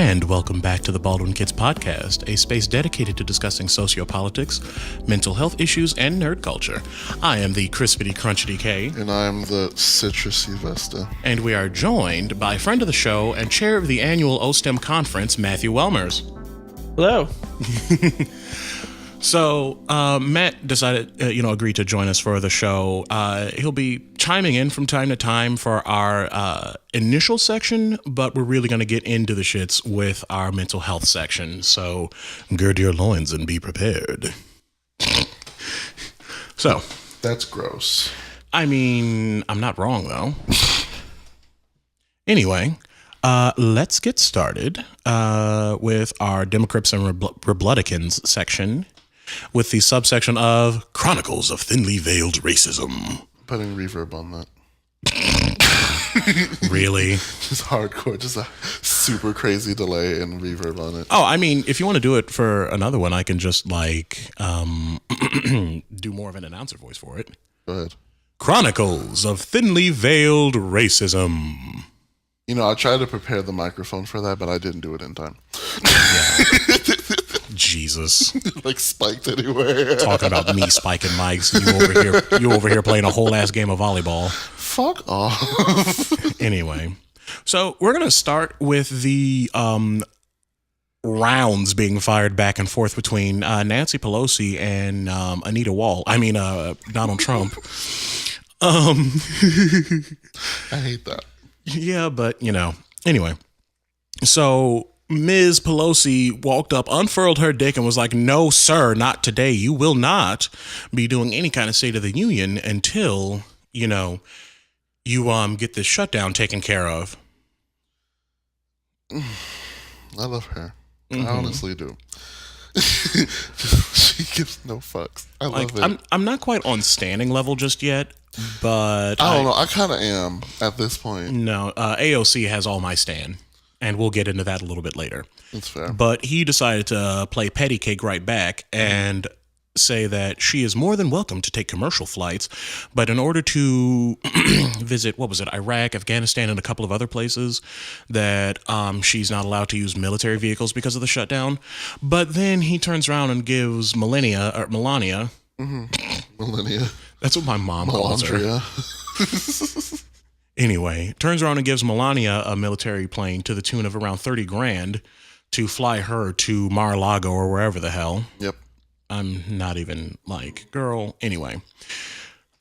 And welcome back to the Baldwin Kids Podcast, a space dedicated to discussing sociopolitics, mental health issues, and nerd culture. I am the crispity crunchity K. And I am the citrusy Vesta. And we are joined by friend of the show and chair of the annual OSTEM conference, Matthew Welmers. Hello. So, Matt decided, agreed to join us for the show. He'll be chiming in from time to time for our initial section, but we're really going to get into the shits with our mental health section. So, gird your loins and be prepared. So. That's gross. I mean, I'm not wrong, though. Anyway, let's get started with our Democrats and Republicans section, with the subsection of Chronicles of Thinly Veiled Racism. Putting reverb on that. Really? Just hardcore, just a super crazy delay and reverb on it. Oh, I mean, if you want to do it for another one, I can just do more of an announcer voice for it. Go ahead. Chronicles of Thinly Veiled Racism. You know, I tried to prepare the microphone for that, but I didn't do it in time. Yeah. Jesus. Like spiked anywhere. Talking about me spiking mics. You over here playing a whole ass game of volleyball. Fuck off. Anyway. So we're going to start with the rounds being fired back and forth between Nancy Pelosi and Donald Trump. I hate that. Yeah, but, anyway. So Ms. Pelosi walked up, unfurled her dick, and was like, "No, sir, not today. You will not be doing any kind of State of the Union until, you get this shutdown taken care of." I love her. Mm-hmm. I honestly do. She gives no fucks. I love it. I'm not quite on standing level just yet, but I don't know. I kind of am at this point. No, AOC has all my stand. And we'll get into that a little bit later. That's fair. But he decided to play patty cake right back and say that she is more than welcome to take commercial flights, but in order to visit, Iraq, Afghanistan, and a couple of other places, that she's not allowed to use military vehicles because of the shutdown. But then he turns around and gives Melania. Mm-hmm. Melania. That's what my mom calls her. Anyway, turns around and gives Melania a military plane to the tune of around $30,000 to fly her to Mar-a-Lago or wherever the hell. Yep. I'm not even girl. Anyway.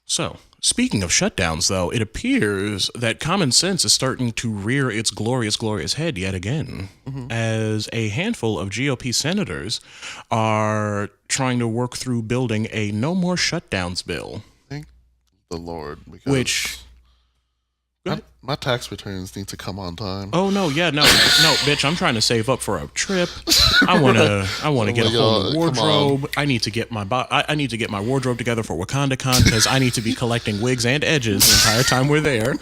So, speaking of shutdowns, though, it appears that common sense is starting to rear its glorious, glorious head yet again, as a handful of GOP senators are trying to work through building a no more shutdowns bill. Thank the Lord. Because my tax returns need to come on time. Oh no, bitch! I'm trying to save up for a trip. I want to get a whole new wardrobe. I need to get my wardrobe together for WakandaCon because I need to be collecting wigs and edges the entire time we're there.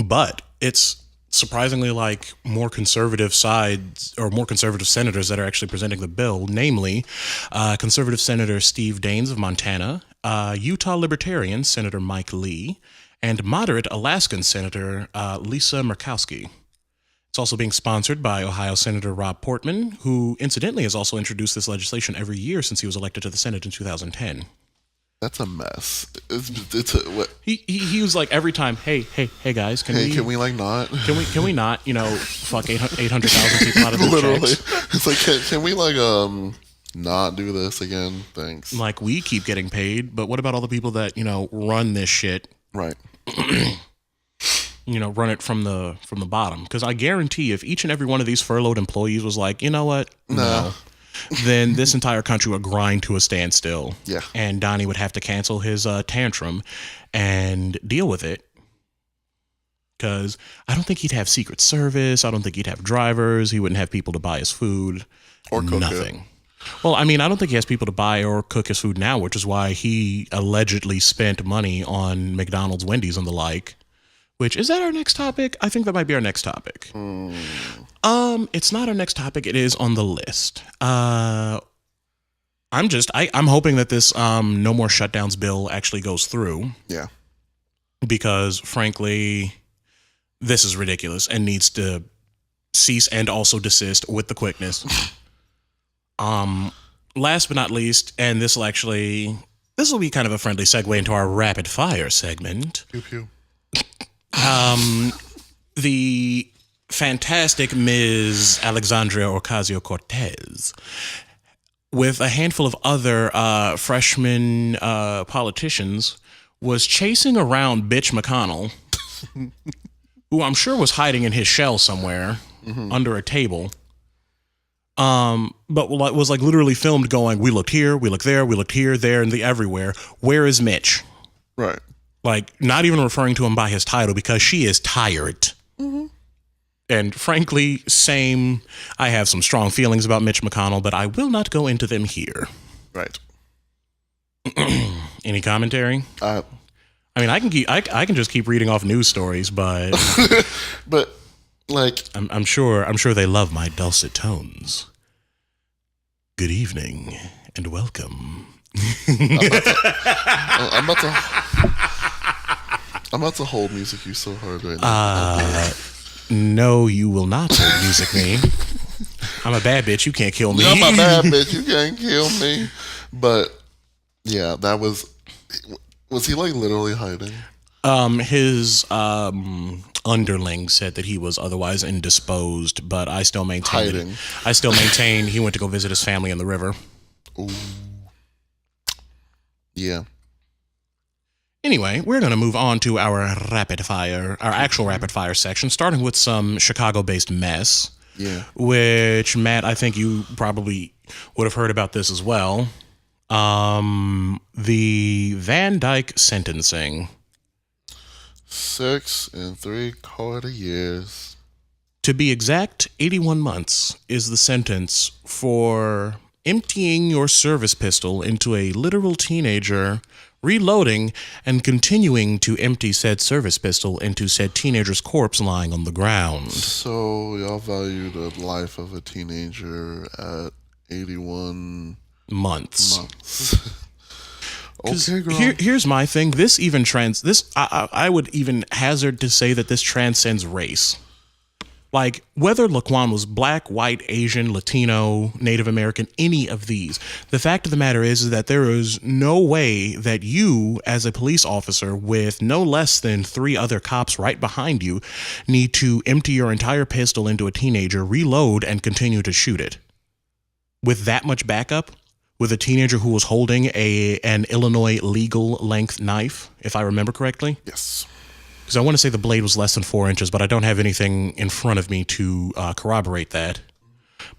But it's surprisingly more conservative sides or more conservative senators that are actually presenting the bill, namely conservative Senator Steve Daines of Montana, Utah Libertarian Senator Mike Lee, and moderate Alaskan Senator Lisa Murkowski. It's also being sponsored by Ohio Senator Rob Portman, who incidentally has also introduced this legislation every year since he was elected to the Senate in 2010. That's a mess. What? He was like every time, hey guys, can we not? Can we not, fuck 800,000 people out of their literally checks? It's like can we not do this again? Thanks. We keep getting paid, but what about all the people that run this shit? Right. Run it from the bottom, because I guarantee if each and every one of these furloughed employees was like, you know what, no. Then this entire country would grind to a standstill. Yeah. And Donnie would have to cancel his tantrum and deal with it. Because I don't think he'd have Secret Service. I don't think he'd have drivers. He wouldn't have people to buy his food. Or cook nothing. It. Well, I don't think he has people to buy or cook his food now, which is why he allegedly spent money on McDonald's, Wendy's, and the like. Which, is that our next topic? I think that might be our next topic. It's not our next topic. It is on the list. I'm hoping that this no more shutdowns bill actually goes through. Yeah. Because, frankly, this is ridiculous and needs to cease and also desist with the quickness. Last but not least, and this will be kind of a friendly segue into our rapid fire segment. Pew pew. The fantastic Ms. Alexandria Ocasio-Cortez, with a handful of other freshman politicians, was chasing around Bitch McConnell, who I'm sure was hiding in his shell somewhere under a table. But was like literally filmed going, we looked here, we looked there, we looked here, there, and everywhere. Where is Mitch? Right. Like, not even referring to him by his title because she is tired. And frankly, same. I have some strong feelings about Mitch McConnell, but I will not go into them here. Right. Any commentary? I mean, I can just keep reading off news stories, but but like I'm sure they love my dulcet tones. Good evening and welcome. I'm about to hold music you so hard right now. No, you will not hold music me. I'm a bad bitch. You can't kill me. I'm a bad bitch. You can't kill me. But yeah, that was he like literally hiding? His underling said that he was otherwise indisposed, but I still maintain he went to go visit his family in the river. Ooh. Yeah. Anyway, we're going to move on to our actual rapid fire section, starting with some Chicago-based mess. Yeah. Which, Matt, I think you probably would have heard about this as well. The Van Dyke sentencing. 6 3/4 years. To be exact, 81 months is the sentence for emptying your service pistol into a literal teenager, reloading, and continuing to empty said service pistol into said teenager's corpse lying on the ground. So y'all value the life of a teenager at 81 months. Okay, girl. Here's my thing. This even I would even hazard to say that this transcends race. Like, whether Laquan was black, white, Asian, Latino, Native American, any of these, the fact of the matter is that there is no way that you, as a police officer with no less than 3 other cops right behind you, need to empty your entire pistol into a teenager, reload, and continue to shoot it. With that much backup, with a teenager who was holding an Illinois legal length knife, if I remember correctly. Yes. Because I want to say the blade was less than 4 inches, but I don't have anything in front of me to corroborate that.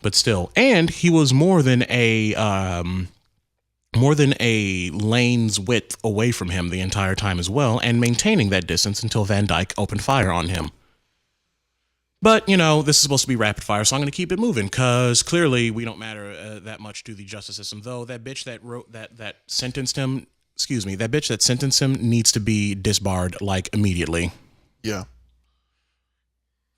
But still, and he was more than a lane's width away from him the entire time as well, and maintaining that distance until Van Dyke opened fire on him. But, this is supposed to be rapid fire, so I'm going to keep it moving, because clearly we don't matter that much to the justice system, though that bitch that sentenced him needs to be disbarred, like, immediately. Yeah.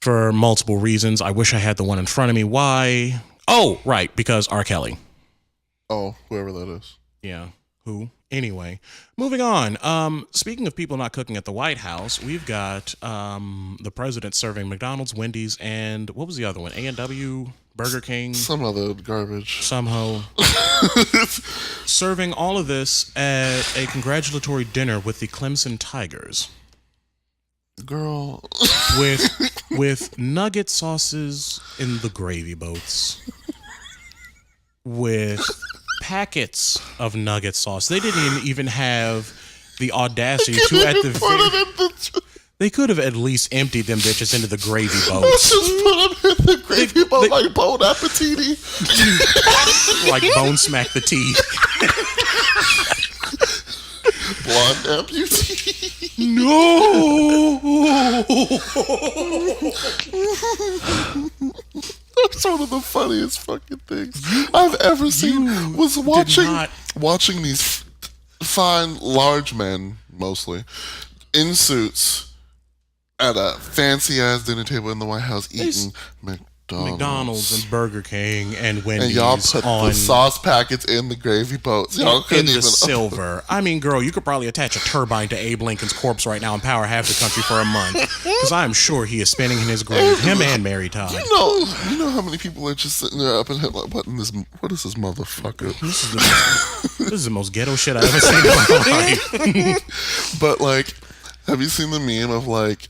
For multiple reasons. I wish I had the one in front of me. Why? Oh, right, because R. Kelly. Oh, whoever that is. Yeah, who? Anyway, moving on. Speaking of people not cooking at the White House, we've got the president serving McDonald's, Wendy's, and what was the other one? A&W, Burger King, some other garbage, somehow. Serving all of this at a congratulatory dinner with the Clemson Tigers. Girl. with nugget sauces in the gravy boats. With packets of nugget sauce. They didn't even have the audacity to they could have at least emptied them bitches into the gravy boats. Just put them in the gravy boat like Bon Appetiti. Like Bone Smack the Tea. Blonde amputee. No. That's one of the funniest fucking things I've ever seen. Was watching these fine, large men, mostly, in suits, at a fancy-ass dinner table in the White House, eating McDonald's and Burger King and Wendy's, and y'all put the sauce packets in the gravy boats. Y'all couldn't in even the silver. I mean, girl, you could probably attach a turbine to Abe Lincoln's corpse right now and power half the country for a month, because I'm sure he is spinning in his grave. Him and Mary Todd. You know how many people are just sitting there up and like, what is this motherfucker? This is the most ghetto shit I've ever seen in my life. But like, have you seen the meme of like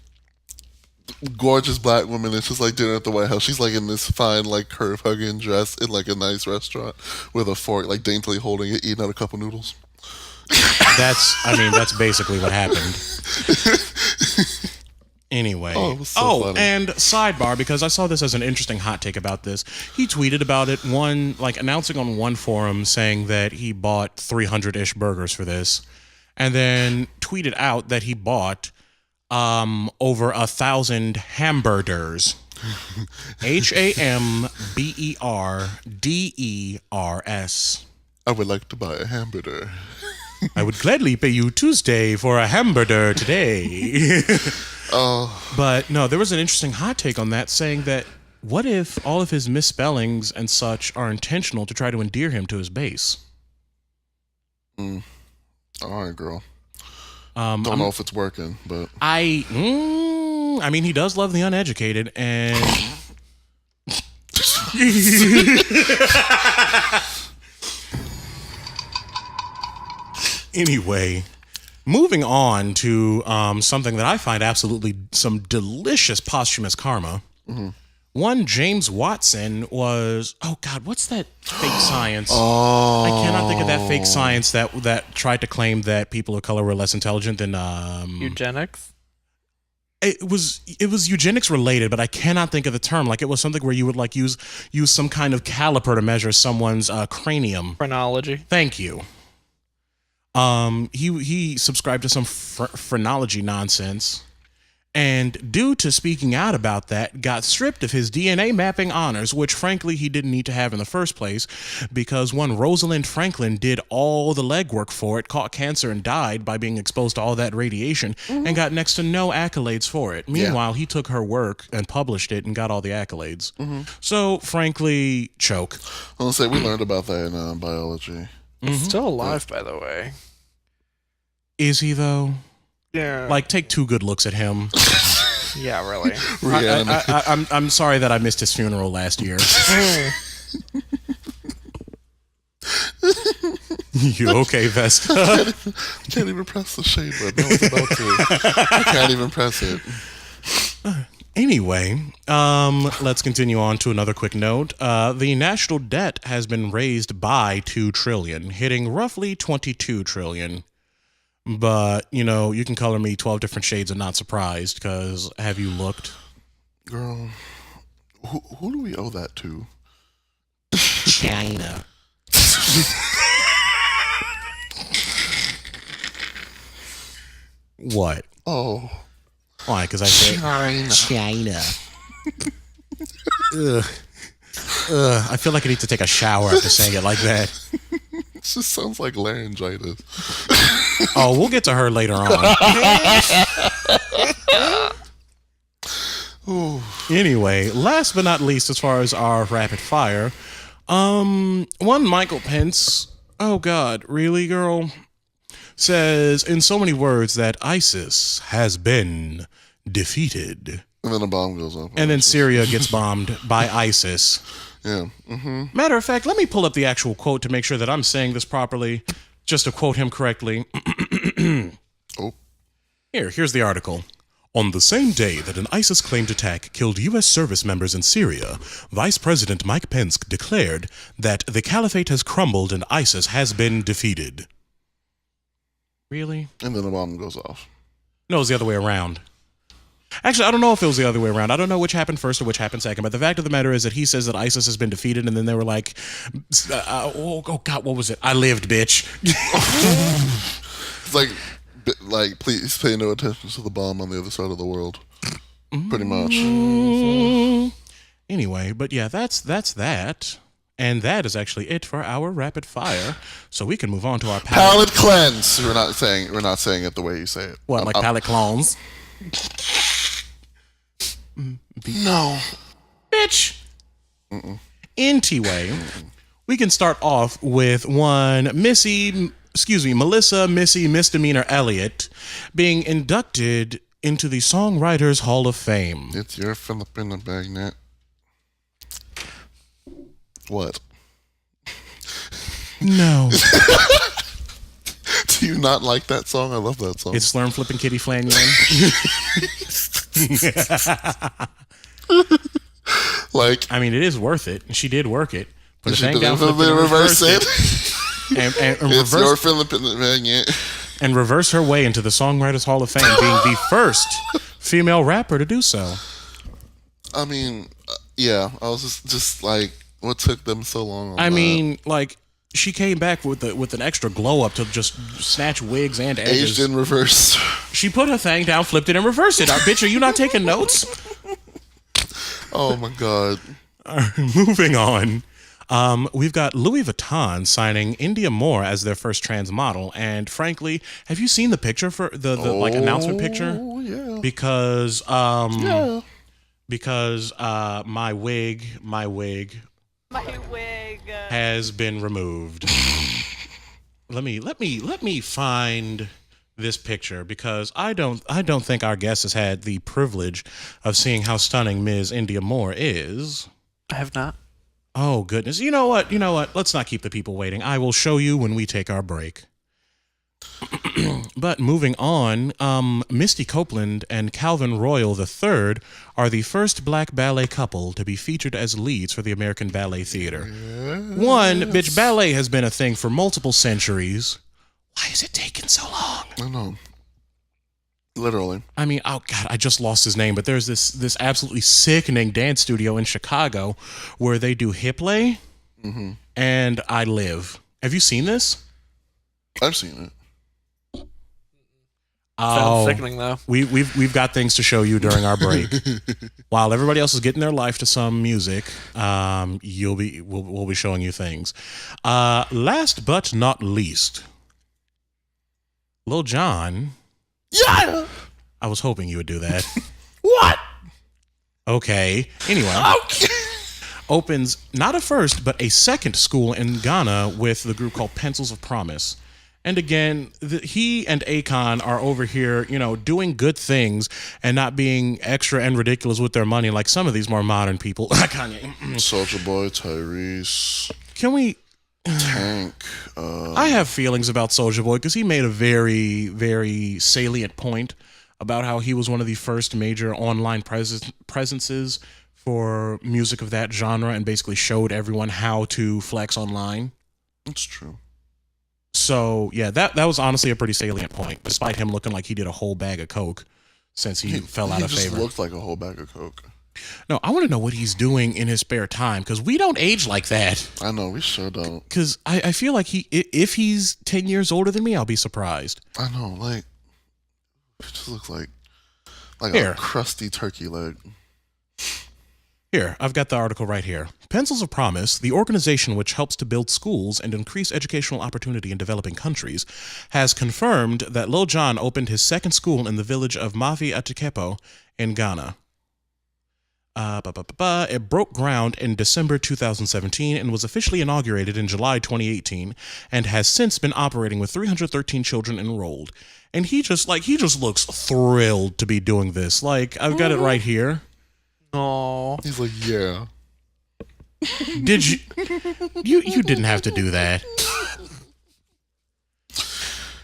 gorgeous black woman? It's just like dinner at the White House. She's like in this fine like curve hugging dress in like a nice restaurant with a fork, like daintily holding it, eating out a cup of noodles. That's basically what happened. Anyway. It was so funny. And sidebar, because I saw this as an interesting hot take about this. He tweeted about it, announcing on one forum saying that he bought 300-ish burgers for this, and then tweeted out that he bought over 1,000 hamburgers. HAMBERDERS. I would like to buy a hamburger. I would gladly pay you Tuesday for a hamburger today. But no, there was an interesting hot take on that, saying that what if all of his misspellings and such are intentional to try to endear him to his base? All right, girl. Don't know if it's working, but I mean, he does love the uneducated, and anyway, moving on to something that I find absolutely some delicious posthumous karma. Mm-hmm. One James Watson was, what's that fake science? I cannot think of that fake science that tried to claim that people of color were less intelligent than eugenics. It was eugenics related, but I cannot think of the term. Like, it was something where you would like use some kind of caliper to measure someone's cranium. Phrenology. Thank you. He subscribed to some phrenology nonsense, and due to speaking out about that, got stripped of his DNA mapping honors, which frankly he didn't need to have in the first place, because one Rosalind Franklin did all the legwork for it, caught cancer and died by being exposed to all that radiation, and got next to no accolades for it. Meanwhile, he took her work and published it and got all the accolades. So frankly, choke. I was gonna say, we learned about that in biology. He's still alive, by the way. Is he though? Yeah. Like, take two good looks at him. Yeah, really. I'm sorry that I missed his funeral last year. You okay, Vesta? I can't even press the shade button. I was about to. I can't even press it. Anyway, let's continue on to another quick note. The national debt has been raised by $2 trillion, hitting roughly $22 trillion. But, you can color me 12 different shades of not surprised, because have you looked? Girl, who do we owe that to? China. What? Oh. Why? Because I said China. Ugh. I feel like I need to take a shower after saying it like that. It just sounds like laryngitis. Oh, we'll get to her later on. Anyway, last but not least, as far as our rapid fire, one Michael Pence, oh God, really, girl? Says in so many words that ISIS has been defeated. And then a bomb goes up. And then Syria gets bombed by ISIS. Yeah. Mm-hmm. Matter of fact, let me pull up the actual quote to make sure that I'm saying this properly, just to quote him correctly. Here's the article. On the same day that an ISIS-claimed attack killed U.S. service members in Syria, Vice President Mike Pence declared that the caliphate has crumbled and ISIS has been defeated. Really? And then the bomb goes off. No, it was the other way around. Actually, I don't know if it was the other way around. I don't know which happened first or which happened second, but the fact of the matter is that he says that ISIS has been defeated, and then they were like, oh God, what was it? I lived, bitch. It's like, please pay no attention to the bomb on the other side of the world. Pretty much. Anyway, but yeah, that's that. And that is actually it for our rapid fire. So we can move on to our palate cleanse. We're not saying it the way you say it. What, like palate clones? No. Bitch, Anyway, we can start off with one Melissa Missy Misdemeanor Elliott being inducted into the Songwriters Hall of Fame. It's your Flippin magnet. What? No. Do you not like that song? I love that song. It's Slurm Flippin' Kitty Flan Yam. Like, I mean, it is worth it. She did work it. Put a she thing did down, it, flip it, and reverse reverse it. and It's your reverse Flippin magnet. and reverse her way into the Songwriters Hall of Fame, being the first female rapper to do so. I mean, yeah, I was just like, what took them so long on I that? mean, like, she came back with an extra glow up to just snatch wigs and edges. Aged in reverse. She put her thing down, flipped it, and reversed it. Bitch, are you not taking notes? Oh my god. Moving on. We've got Louis Vuitton signing India Moore as their first trans model. And frankly, have you seen the picture for the like announcement picture? Oh yeah. Because Yeah. my wig has been removed. Let me find this picture, because I don't think our guest has had the privilege of seeing how stunning Ms. India Moore is. I have not. Oh goodness. You know what? Let's not keep the people waiting. I will show you when we take our break. But moving on, Misty Copeland and Calvin Royal III are the first black ballet couple to be featured as leads for the American Ballet Theater. Yes. One, bitch, ballet has been a thing for multiple centuries. Why is it taking so long? I know. Literally. I mean, oh God, I just lost his name, but there's this absolutely sickening dance studio in Chicago where they do hip lay, and I live. Have you seen this? I've seen it. Sounds sickening though. We've got things to show you during our break. While everybody else is getting their life to some music, we'll be showing you things. Last but not least, Lil Jon. Yeah. I was hoping you would do that. What? Okay. Anyway. Okay. Opens not a first, but a second school in Ghana with the group called Pencils of Promise. And again, he and Akon are over here, doing good things and not being extra and ridiculous with their money like some of these more modern people. Kanye. Soulja Boy, Tyrese. Can we... Tank. I have feelings about Soulja Boy because he made a very, very salient point about how he was one of the first major online presences for music of that genre and basically showed everyone how to flex online. It's true. So, yeah, that was honestly a pretty salient point, despite him looking like he did a whole bag of coke since he fell out of favor. He just looked like a whole bag of coke. No, I want to know what he's doing in his spare time, because we don't age like that. I know, we sure don't. Because I feel like if he's 10 years older than me, I'll be surprised. I know, like, it just looks like Here. a crusty turkey leg. Here, I've got the article right here. Pencils of Promise, the organization which helps to build schools and increase educational opportunity in developing countries, has confirmed that Lil Jon opened his second school in the village of Mafi Atukepo in Ghana. It broke ground in December 2017 and was officially inaugurated in July 2018 and has since been operating with 313 children enrolled. And he just looks thrilled to be doing this. Like, I've got it right here. Oh, He's like, yeah. Did you didn't have to do that.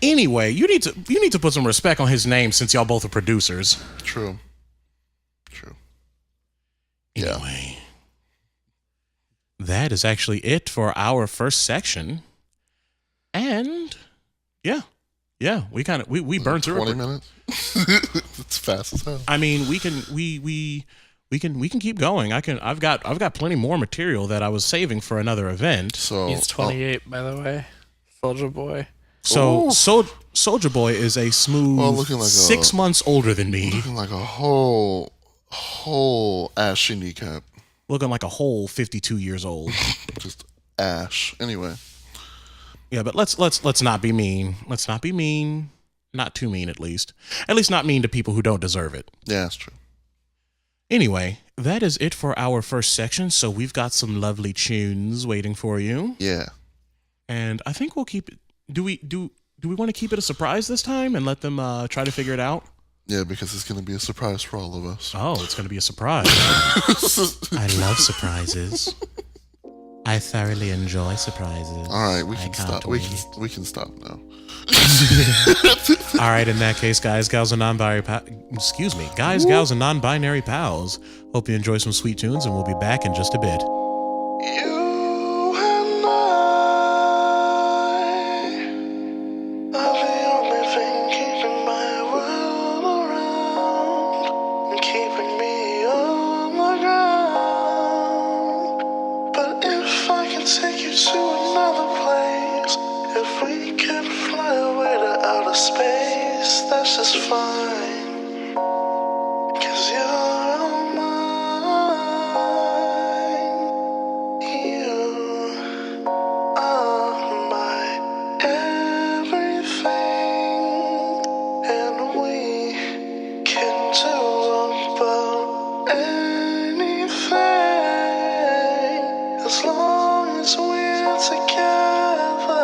Anyway, you need to put some respect on his name since y'all both are producers. True. Anyway, that is actually it for our first section. And yeah, we burned through 20 it. minutes? It's fast as hell. I mean, we can keep going. I've got plenty more material that I was saving for another event. So he's 28, by the way. Soulja Boy. So Soulja Boy is a smooth looking like 6 months older than me. looking like a whole ashy kneecap. Looking like a whole 52 years old. Just ash. Anyway. Yeah, but let's not be mean. Let's not be mean. Not too mean, at least. At least not mean to people who don't deserve it. Yeah, that's true. Anyway, that is it for our first section. So we've got some lovely tunes waiting for you. Yeah. And I think we'll keep it. Do we want to keep it a surprise this time and let them try to figure it out? Yeah, because it's going to be a surprise for all of us. Oh, it's going to be a surprise. I love surprises. I thoroughly enjoy surprises. All right, we I can can't stop. wait. We can stop now. All right, in that case, guys, gals, and non-binary gals, and non-binary pals. Hope you enjoy some sweet tunes, and we'll be back in just a bit. You and I are the only thing keeping my world around and keeping me on the ground. But if I could take you to another place, if we could fly away to outer space, that's just fine. 'Cause you're all mine. You are my everything, and we can do about anything as long as we're together forever.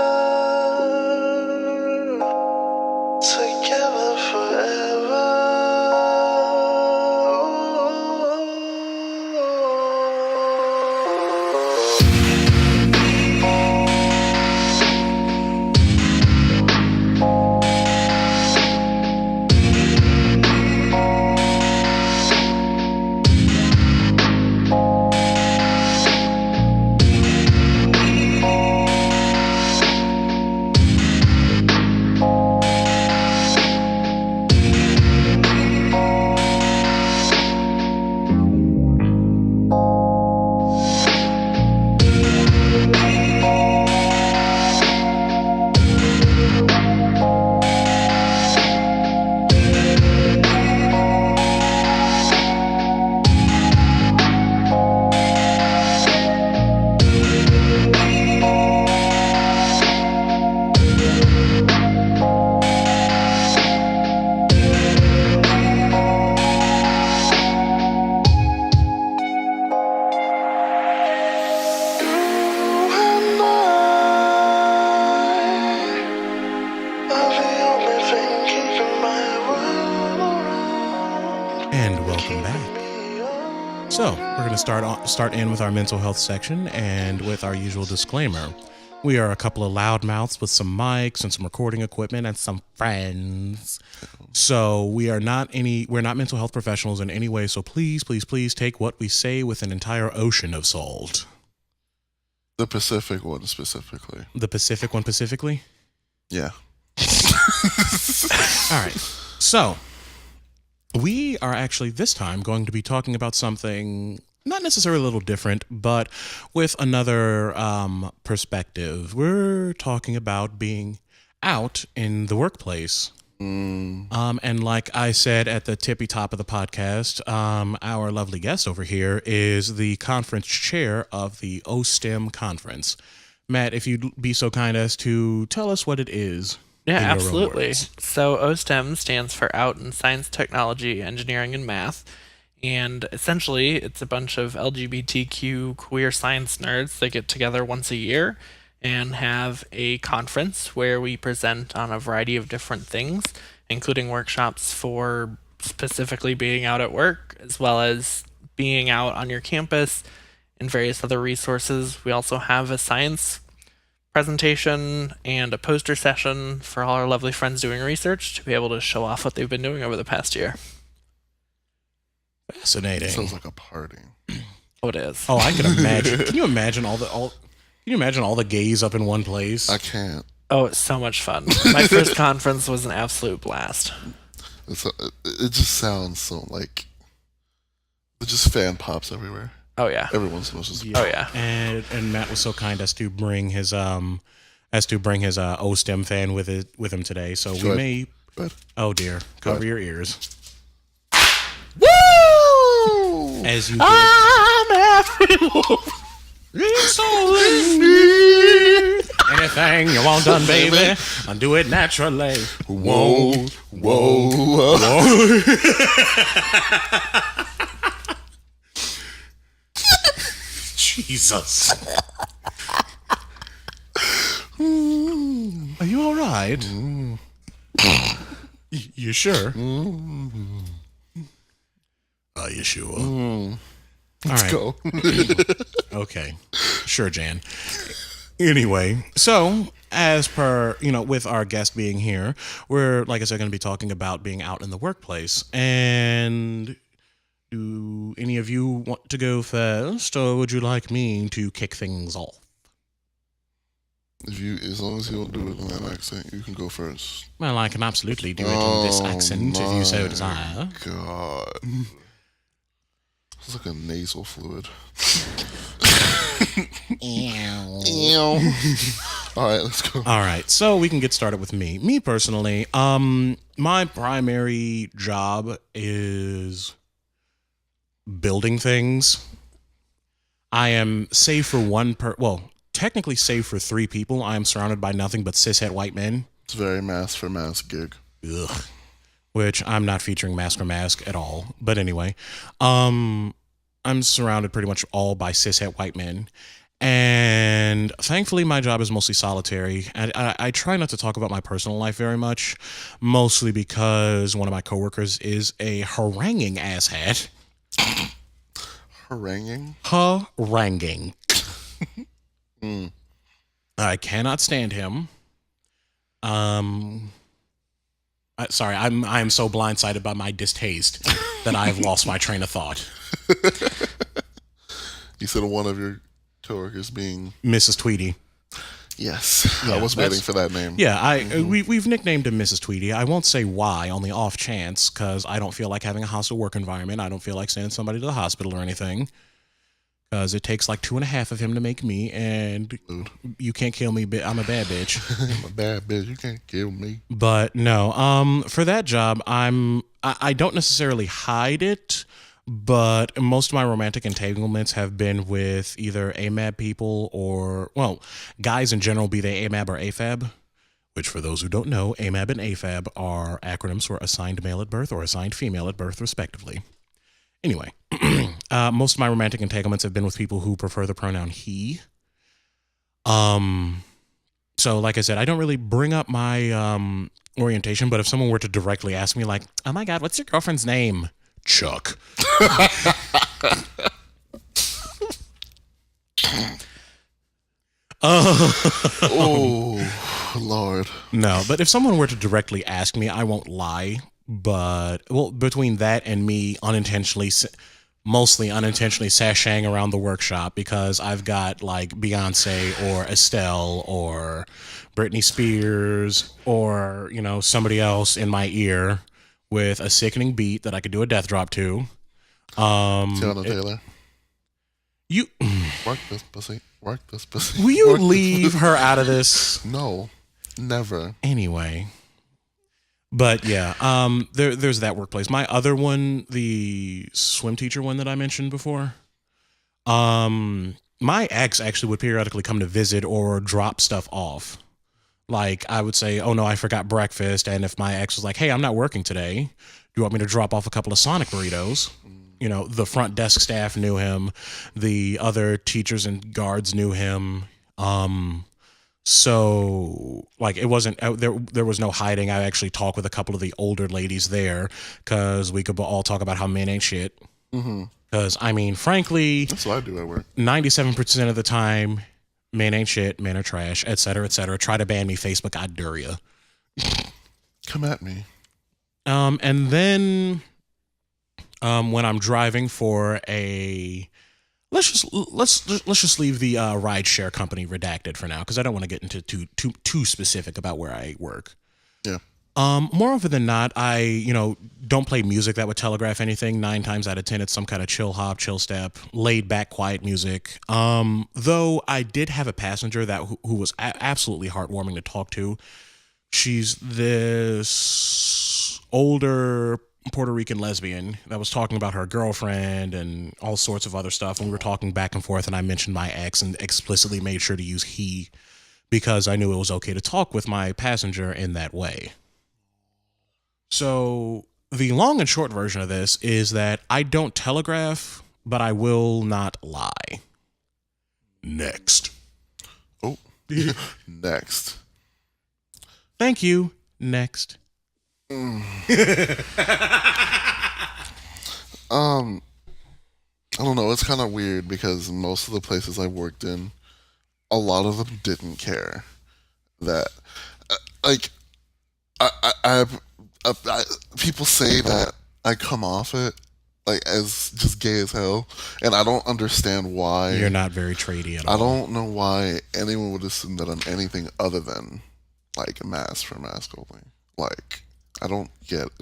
And welcome back. So, we're going to start in with our mental health section and with our usual disclaimer. We are a couple of loudmouths with some mics and some recording equipment and some friends. So, we're not mental health professionals in any way, so please take what we say with an entire ocean of salt. The Pacific one specifically. The Pacific one specifically? Yeah. All right. So, we are actually this time going to be talking about something not necessarily a little different, but with another perspective. We're talking about being out in the workplace. And like I said at the tippy top of the podcast, our lovely guest over here is the conference chair of the OSTEM conference. Matt, if you'd be so kind as to tell us what it is. Yeah, in your own absolutely. words. So OSTEM stands for Out in Science, Technology, Engineering, and Math. And essentially, it's a bunch of LGBTQ queer science nerds that get together once a year and have a conference where we present on a variety of different things, including workshops for specifically being out at work, as well as being out on your campus and various other resources. We also have a science presentation and a poster session for all our lovely friends doing research to be able to show off what they've been doing over the past year. Fascinating. Sounds like a party. Oh, it is. Oh, I can imagine. Can you imagine all the gays up in one place? I can't. Oh, it's so much fun. My first conference was an absolute blast. It just sounds so like there's just fan pops everywhere. Oh yeah. Everyone's supposed to. Oh yeah. And Matt was so kind as to bring his OSTEM fan with him today. So we may. Oh dear, cover your ears. Woo! As you did. I'm everyone. It's all in me. Anything you want done, baby, I'll do it naturally. Whoa, whoa, whoa. Jesus. Are you all right? You sure? Are you sure? Let's go. Okay. Sure, Jan. Anyway, so as per, with our guest being here, we're, like I said, going to be talking about being out in the workplace. And do any of you want to go first, or would you like me to kick things off? As long as you don't do it in that accent, you can go first. Well, I can absolutely do it in this accent if you so desire. God. It's like a nasal fluid. All right, let's go. All right, so we can get started with me. Me personally, my primary job is building things. I am save for technically save for 3 people. I am surrounded by nothing but cishet white men. It's very mask for mask gig. Ugh. Which I'm not featuring mask for mask at all. But anyway, I'm surrounded pretty much all by cishet white men. And thankfully, my job is mostly solitary. And I try not to talk about my personal life very much, mostly because one of my coworkers is a haranguing asshat. Haranguing? Haranguing. I cannot stand him. I'm so blindsided by my distaste that I've lost my train of thought. You said one of your coworkers being Mrs. Tweedy. Yes, yeah, I was waiting for that name. Yeah, we've nicknamed him Mrs. Tweedy. I won't say why on the off chance, because I don't feel like having a hostile work environment. I don't feel like sending somebody to the hospital or anything. Because it takes like 2.5 of him to make me, and you can't kill me. I'm a bad bitch. I'm a bad bitch. You can't kill me. But no, for that job, I don't necessarily hide it, but most of my romantic entanglements have been with either AMAB people or, well, guys in general, be they AMAB or AFAB. Which, for those who don't know, AMAB and AFAB are acronyms for assigned male at birth or assigned female at birth, respectively. Anyway, most of my romantic entanglements have been with people who prefer the pronoun he. So like I said, I don't really bring up my orientation, but if someone were to directly ask me like, oh my God, what's your girlfriend's name? Chuck. Oh, Lord. No, but if someone were to directly ask me, I won't lie. But, well, between that and me mostly unintentionally sashaying around the workshop because I've got like Beyonce or Estelle or Britney Spears or, somebody else in my ear with a sickening beat that I could do a death drop to. Tiana Taylor. You work this pussy. Work this pussy. Will you leave her out of this? No, never. Anyway. But yeah, there's that workplace. My other one, the swim teacher one that I mentioned before, my ex actually would periodically come to visit or drop stuff off. Like I would say, oh no, I forgot breakfast. And if my ex was like, hey, I'm not working today, do you want me to drop off a couple of Sonic burritos? The front desk staff knew him. The other teachers and guards knew him. So like it wasn't there was no hiding. I actually talked with a couple of the older ladies there because we could all talk about how men ain't shit. Because I mean, frankly, that's what I do at work. 97% of the time, men ain't shit, men are trash, etc., etc. Try to ban me, Facebook, I dare ya. Come at me. And then when I'm driving for a let's just leave the rideshare company redacted for now because I don't want to get into too specific about where I work. Yeah. More often than not, I don't play music that would telegraph anything. 9 times out of 10, it's some kind of chill hop, chill step, laid back, quiet music. Though I did have a passenger who was absolutely heartwarming to talk to. She's this older Puerto Rican lesbian that was talking about her girlfriend and all sorts of other stuff. And we were talking back and forth, and I mentioned my ex and explicitly made sure to use he because I knew it was okay to talk with my passenger in that way. So the long and short version of this is that I don't telegraph, but I will not lie. Next. Oh, next. Thank you. Next. I don't know. It's kind of weird because most of the places I worked in, a lot of them didn't care that, like, people say that I come off it like as just gay as hell, and I don't understand why. You're not very tradey at all. I don't know why anyone would assume that I'm anything other than like a mask for mask only. Like, I don't get it.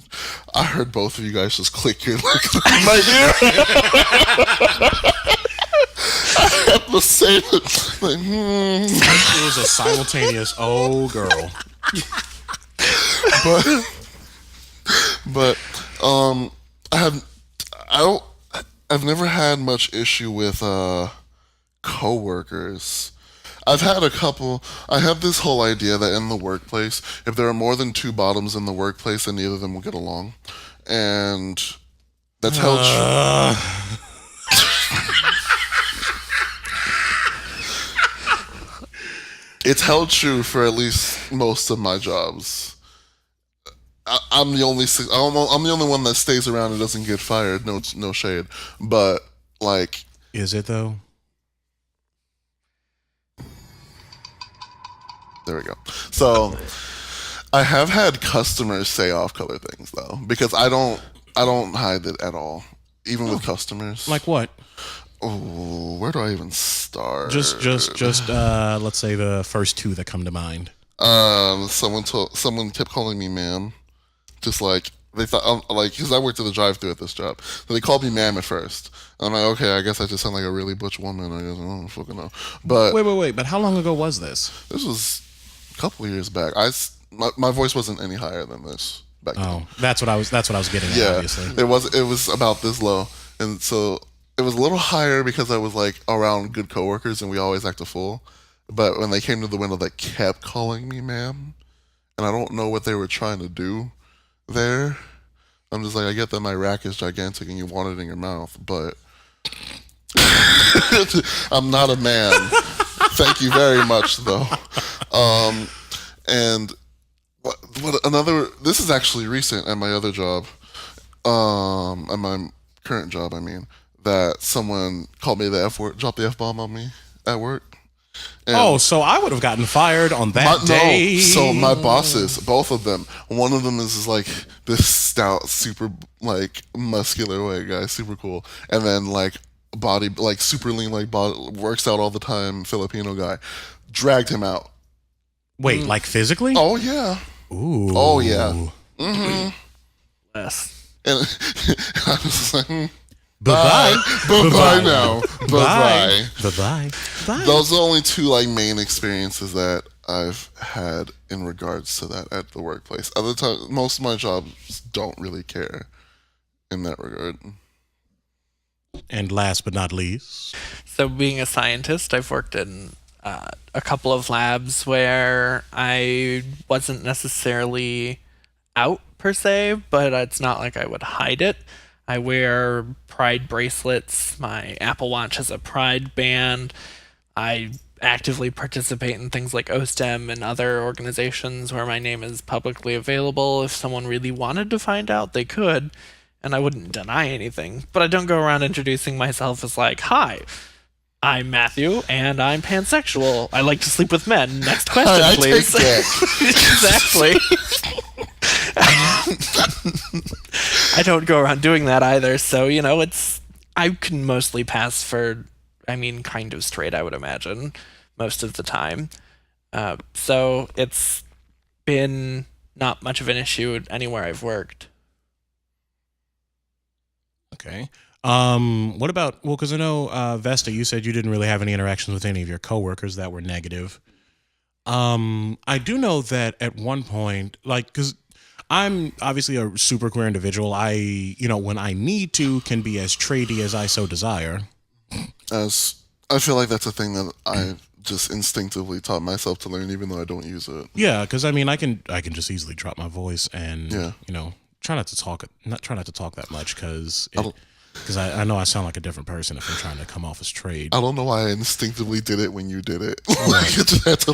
I heard both of you guys just click your legs in my ear. I had the same, like, It was a simultaneous, oh, girl. but I've never had much issue with coworkers. I've had a couple. I have this whole idea that in the workplace, if there are more than two bottoms in the workplace, then neither of them will get along, and that's held true. It's held true for at least most of my jobs. I'm the only one that stays around and doesn't get fired. No shade, but like, is it though? There we go. So I have had customers say off-color things though, because I don't hide it at all, even with customers. Like what? Oh, where do I even start? Just let's say the first two that come to mind. Someone kept calling me ma'am, just like they thought, like, because I worked at the drive-thru at this job, so they called me ma'am at first. I'm like, okay, I guess I just sound like a really butch woman. I guess I don't fucking know. But wait. But how long ago was this? This was a couple of years back. My voice wasn't any higher than this back then. Oh, that's what I was getting at. Yeah, obviously. it was about this low, and so it was a little higher because I was like around good coworkers and we always act a fool. But when they came to the window, they kept calling me ma'am, and I don't know what they were trying to do there. I'm just like, I get that my rack is gigantic and you want it in your mouth, but I'm not a man. Thank you very much, though. And what another? This is actually recent at my other job, at my current job. I mean, that someone called me the F word, dropped the F bomb on me at work. And so I would have gotten fired on that day. No, so my bosses, both of them. One of them is like this stout, super like muscular white guy, super cool, and then like body, like super lean, like body, works out all the time, Filipino guy. Dragged him out. Wait, like physically? Oh yeah. Ooh. Oh yeah. Mm-hmm. Yes. And I was like, bye-bye. Bye-bye now. Bye-bye. Bye-bye. Bye. Those are the only two like main experiences that I've had in regards to that at the workplace. Other times, most of my jobs don't really care in that regard. And last but not least, So being a scientist, I've worked in a couple of labs where I wasn't necessarily out per se, but it's not like I would hide it. I wear Pride bracelets. My Apple Watch has a Pride band. I actively participate in things like OSTEM and other organizations where my name is publicly available. If someone really wanted to find out, they could, and I wouldn't deny anything. But I don't go around introducing myself as like, hi, I'm Matthew, and I'm pansexual. I like to sleep with men. Next question, I please. take that. Exactly. I don't go around doing that either, so, I can mostly pass for, kind of straight, I would imagine, most of the time. So it's been not much of an issue anywhere I've worked. okay. What about, because I know, Vesta, you said you didn't really have any interactions with any of your coworkers that were negative. I do know that at one point, because I'm obviously a super queer individual, I, when I need to, can be as tradey as I so desire. I feel like that's a thing that I just instinctively taught myself to learn, even though I don't use it. Yeah, because I can just easily drop my voice and try not to talk that much because Because I know I sound like a different person if I'm trying to come off as trade. I don't know why I instinctively did it when you did it. Like, I just had to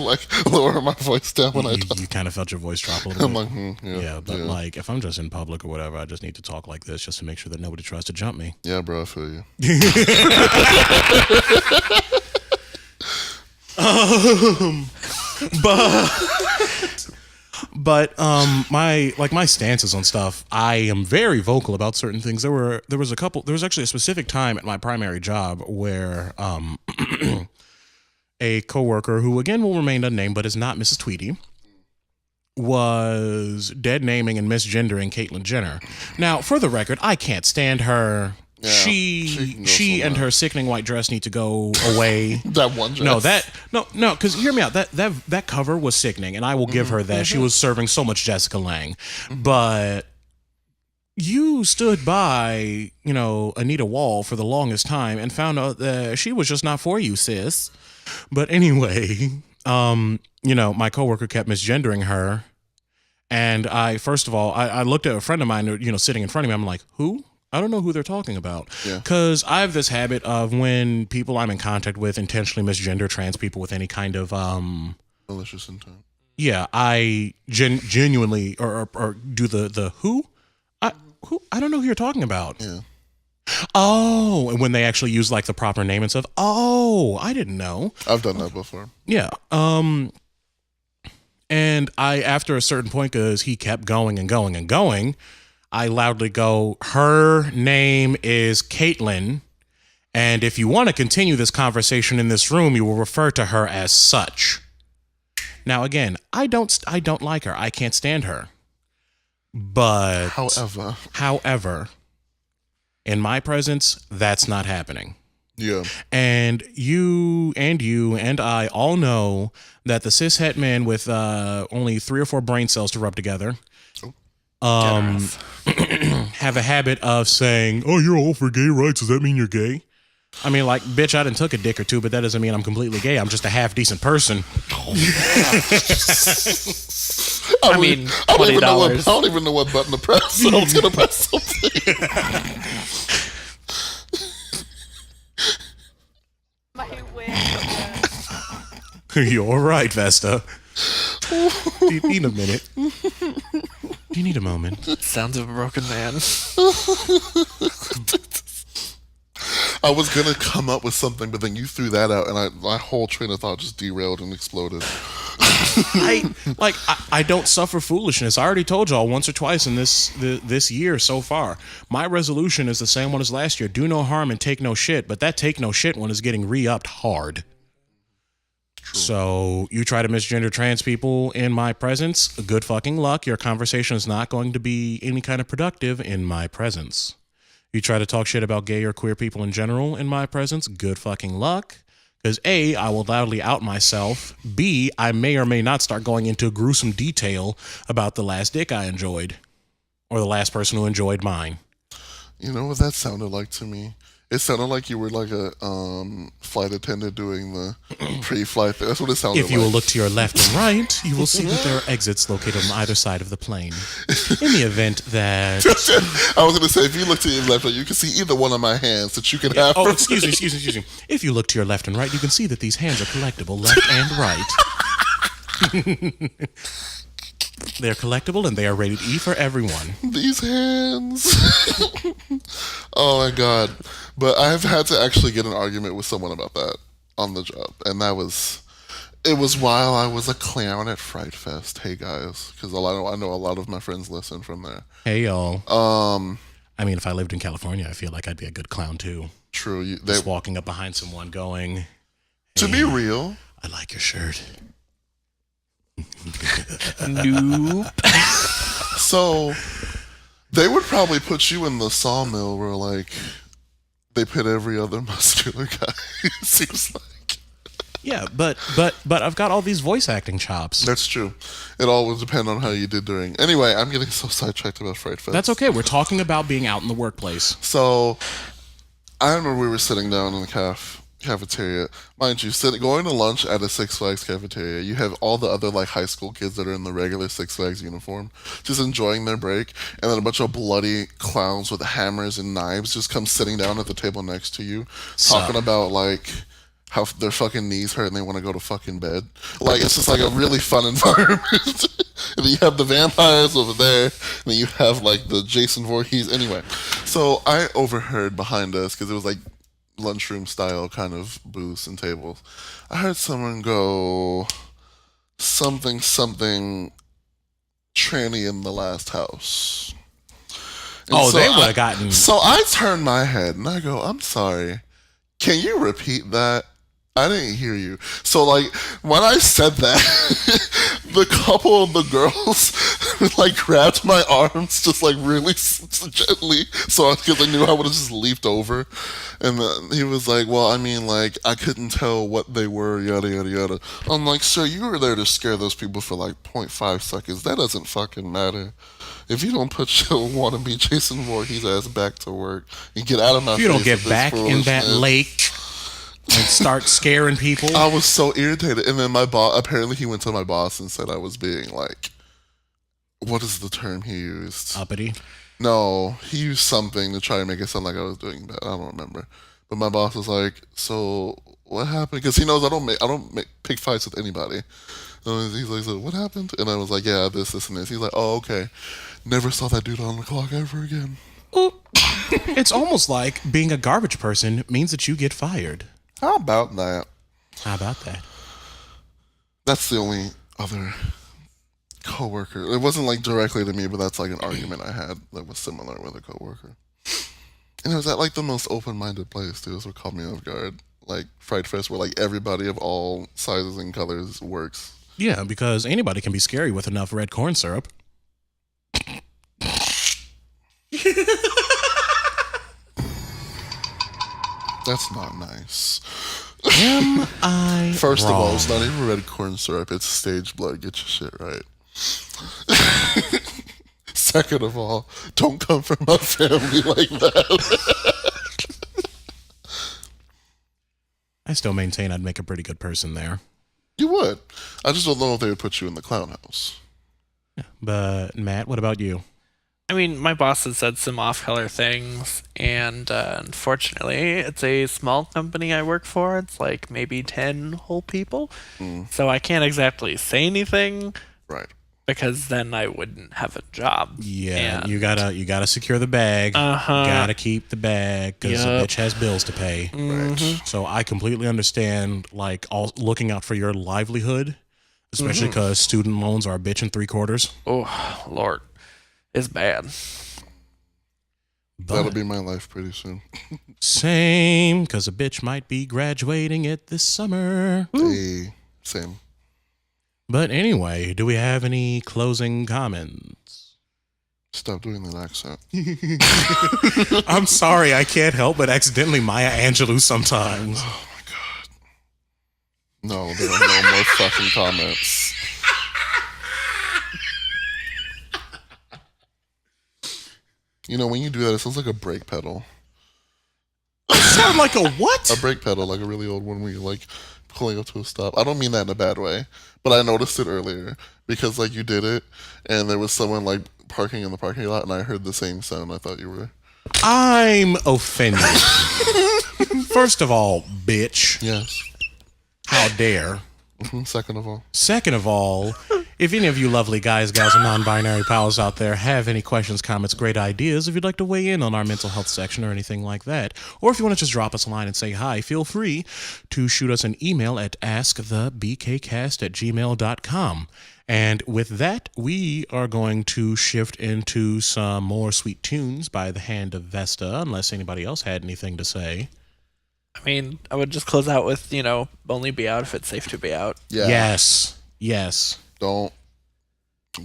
lower my voice down when I talk. You kind of felt your voice drop a little bit. I'm like, Yeah, but like if I'm just in public or whatever, I just need to talk like this just to make sure that nobody tries to jump me. Yeah, bro, I feel you. But my stances on stuff, I am very vocal about certain things. There was actually a specific time at my primary job where a coworker who again will remain unnamed but is not Mrs. Tweedy was dead naming and misgendering Caitlyn Jenner. Now, for the record, I can't stand her. Yeah, she and her sickening white dress need to go away. That one dress. No, because hear me out. That cover was sickening, and I will give her that. She was serving so much Jessica Lange, but you stood by, Anita Wall for the longest time and found out that she was just not for you, sis. But anyway, my coworker kept misgendering her, and I looked at a friend of mine, sitting in front of me. I'm like, who? I don't know who they're talking about. Because I have this habit of when people I'm in contact with intentionally misgender trans people with any kind of malicious intent. Yeah, I genuinely or do the who? I don't know who you're talking about. Yeah. Oh, and when they actually use like the proper name and stuff. Oh, I didn't know. I've done that before. Yeah. And I, after a certain point, because he kept going and going and going, I loudly go, her name is Caitlyn, and if you want to continue this conversation in this room, you will refer to her as such. Now, again, I don't like her. I can't stand her. But however, in my presence, that's not happening. Yeah. And you and I all know that the cishet men with only 3 or 4 brain cells to rub together have a habit of saying, oh, you're all for gay rights. Does that mean you're gay? I mean, like, bitch, I done took a dick or two, but that doesn't mean I'm completely gay. I'm just a half decent person. I mean, $20. I don't even know what button to press, so I'm going to press something. You're right, Vesta. Do you need a minute? Do you need a moment? Sounds of a broken man. I was going to come up with something, but then you threw that out, and my whole train of thought just derailed and exploded. I don't suffer foolishness. I already told y'all once or twice in this year so far. My resolution is the same one as last year. Do no harm and take no shit, but that take no shit one is getting re-upped hard. True. So you try to misgender trans people in my presence, good fucking luck. Your conversation is not going to be any kind of productive in my presence. You try to talk shit about gay or queer people in general in my presence, good fucking luck. Because A, I will loudly out myself. B, I may or may not start going into gruesome detail about the last dick I enjoyed. Or the last person who enjoyed mine. You know what that sounded like to me? It sounded like you were like a flight attendant doing the pre-flight thing. That's what it sounded like. If you will look to your left and right, you will see that there are exits located on either side of the plane. In the event that... I was going to say, if you look to your left, you can see either one of my hands that you can have. Oh, excuse me. If you look to your left and right, you can see that these hands are collectible, left and right. They're collectible and they are rated E for everyone. These hands. Oh my God. But I've had to actually get an argument with someone about that on the job. And it was while I was a clown at Fyre Fest. Hey guys. Because I know a lot of my friends listen from there. Hey y'all. I mean, if I lived in California, I feel like I'd be a good clown too. True. Just walking up behind someone going, hey, to be real, I like your shirt. Nope. So they would probably put you in the sawmill where like they put every other muscular guy. It seems like. Yeah, but I've got all these voice acting chops. That's true. It all will depend on how you did during. Anyway, I'm getting so sidetracked about Fyre Fest. That's okay. We're talking about being out in the workplace. So I remember we were sitting down in the cafe cafeteria. Mind you, going to lunch at a Six Flags cafeteria, you have all the other like high school kids that are in the regular Six Flags uniform just enjoying their break, and then a bunch of bloody clowns with hammers and knives just come sitting down at the table next to you, talking about like how their fucking knees hurt and they want to go to fucking bed. Like, it's just like a really fun environment. And then you have the vampires over there, and then you have like the Jason Voorhees. Anyway, so I overheard behind us, because it was like lunchroom style kind of booths and tables. I heard someone go something tranny in the last house. And they would have gotten. So I turned my head and I go, I'm sorry. Can you repeat that? I didn't hear you. So, like, when I said that, the couple of the girls, like, grabbed my arms just, like, really gently. So, because I knew I would have just leaped over. And then he was like, well, I mean, like, I couldn't tell what they were, yada, yada, yada. I'm like, sir, you were there to scare those people for, like, 0.5 seconds. That doesn't fucking matter. If you don't put your wannabe Jason Voorhees ass back to work and get out of my face. If you don't get back in that lake and start scaring people. I was so irritated. And then my boss, apparently he went to my boss and said I was being like, what is the term he used? Uppity? No, he used something to try to make it sound like I was doing that. I don't remember. But my boss was like, so what happened? Because he knows I don't pick fights with anybody. And he's like, so what happened? And I was like, yeah, this, and this. He's like, oh, okay. Never saw that dude on the clock ever again. It's almost like being a garbage person means that you get fired. How about that? How about that? That's the only other coworker. It wasn't like directly to me, but that's like an argument I had that was similar with a coworker. And it was at like the most open-minded place too. That's what caught me off guard. Like Fyre Fest, where like everybody of all sizes and colors works. Yeah, because anybody can be scary with enough red corn syrup. That's not nice. Am I First wrong? of all, it's not even red corn syrup. It's stage blood. Get your shit right. Second of all, don't come from my family like that. I still maintain I'd make a pretty good person there. You would. I just don't know if they would put you in the clown house. Yeah, but Matt, what about you? I mean, my boss has said some off-color things, and unfortunately, it's a small company I work for. It's like maybe 10 whole people, so I can't exactly say anything, right? Because then I wouldn't have a job. Yeah, and you gotta secure the bag. Gotta keep the bag because the bitch has bills to pay. Right. So I completely understand, like, looking out for your livelihood, especially because student loans are a bitch in 3/4. Oh, Lord. It's bad. That'll be my life pretty soon. Same, because a bitch might be graduating it this summer. Hey, same. But anyway, do we have any closing comments? Stop doing that accent. I'm sorry, I can't help but accidentally Maya Angelou sometimes. Oh my God. No, there are no more fucking comments. You know, when you do that, it sounds like a brake pedal. Sound like a what? A brake pedal, like a really old one where you're like pulling up to a stop. I don't mean that in a bad way, but I noticed it earlier because like you did it and there was someone like parking in the parking lot and I heard the same sound. I thought you were. I'm offended. First of all, bitch. Yes. How dare. Second of all. Second of all, if any of you lovely guys, gals, and non-binary pals out there have any questions, comments, great ideas, if you'd like to weigh in on our mental health section or anything like that, or if you want to just drop us a line and say hi, feel free to shoot us an email at askthebkcast@gmail.com. And with that, we are going to shift into some more sweet tunes by the hand of Vesta, unless anybody else had anything to say. I mean, I would just close out with, only be out if it's safe to be out. Yeah. Yes. Don't.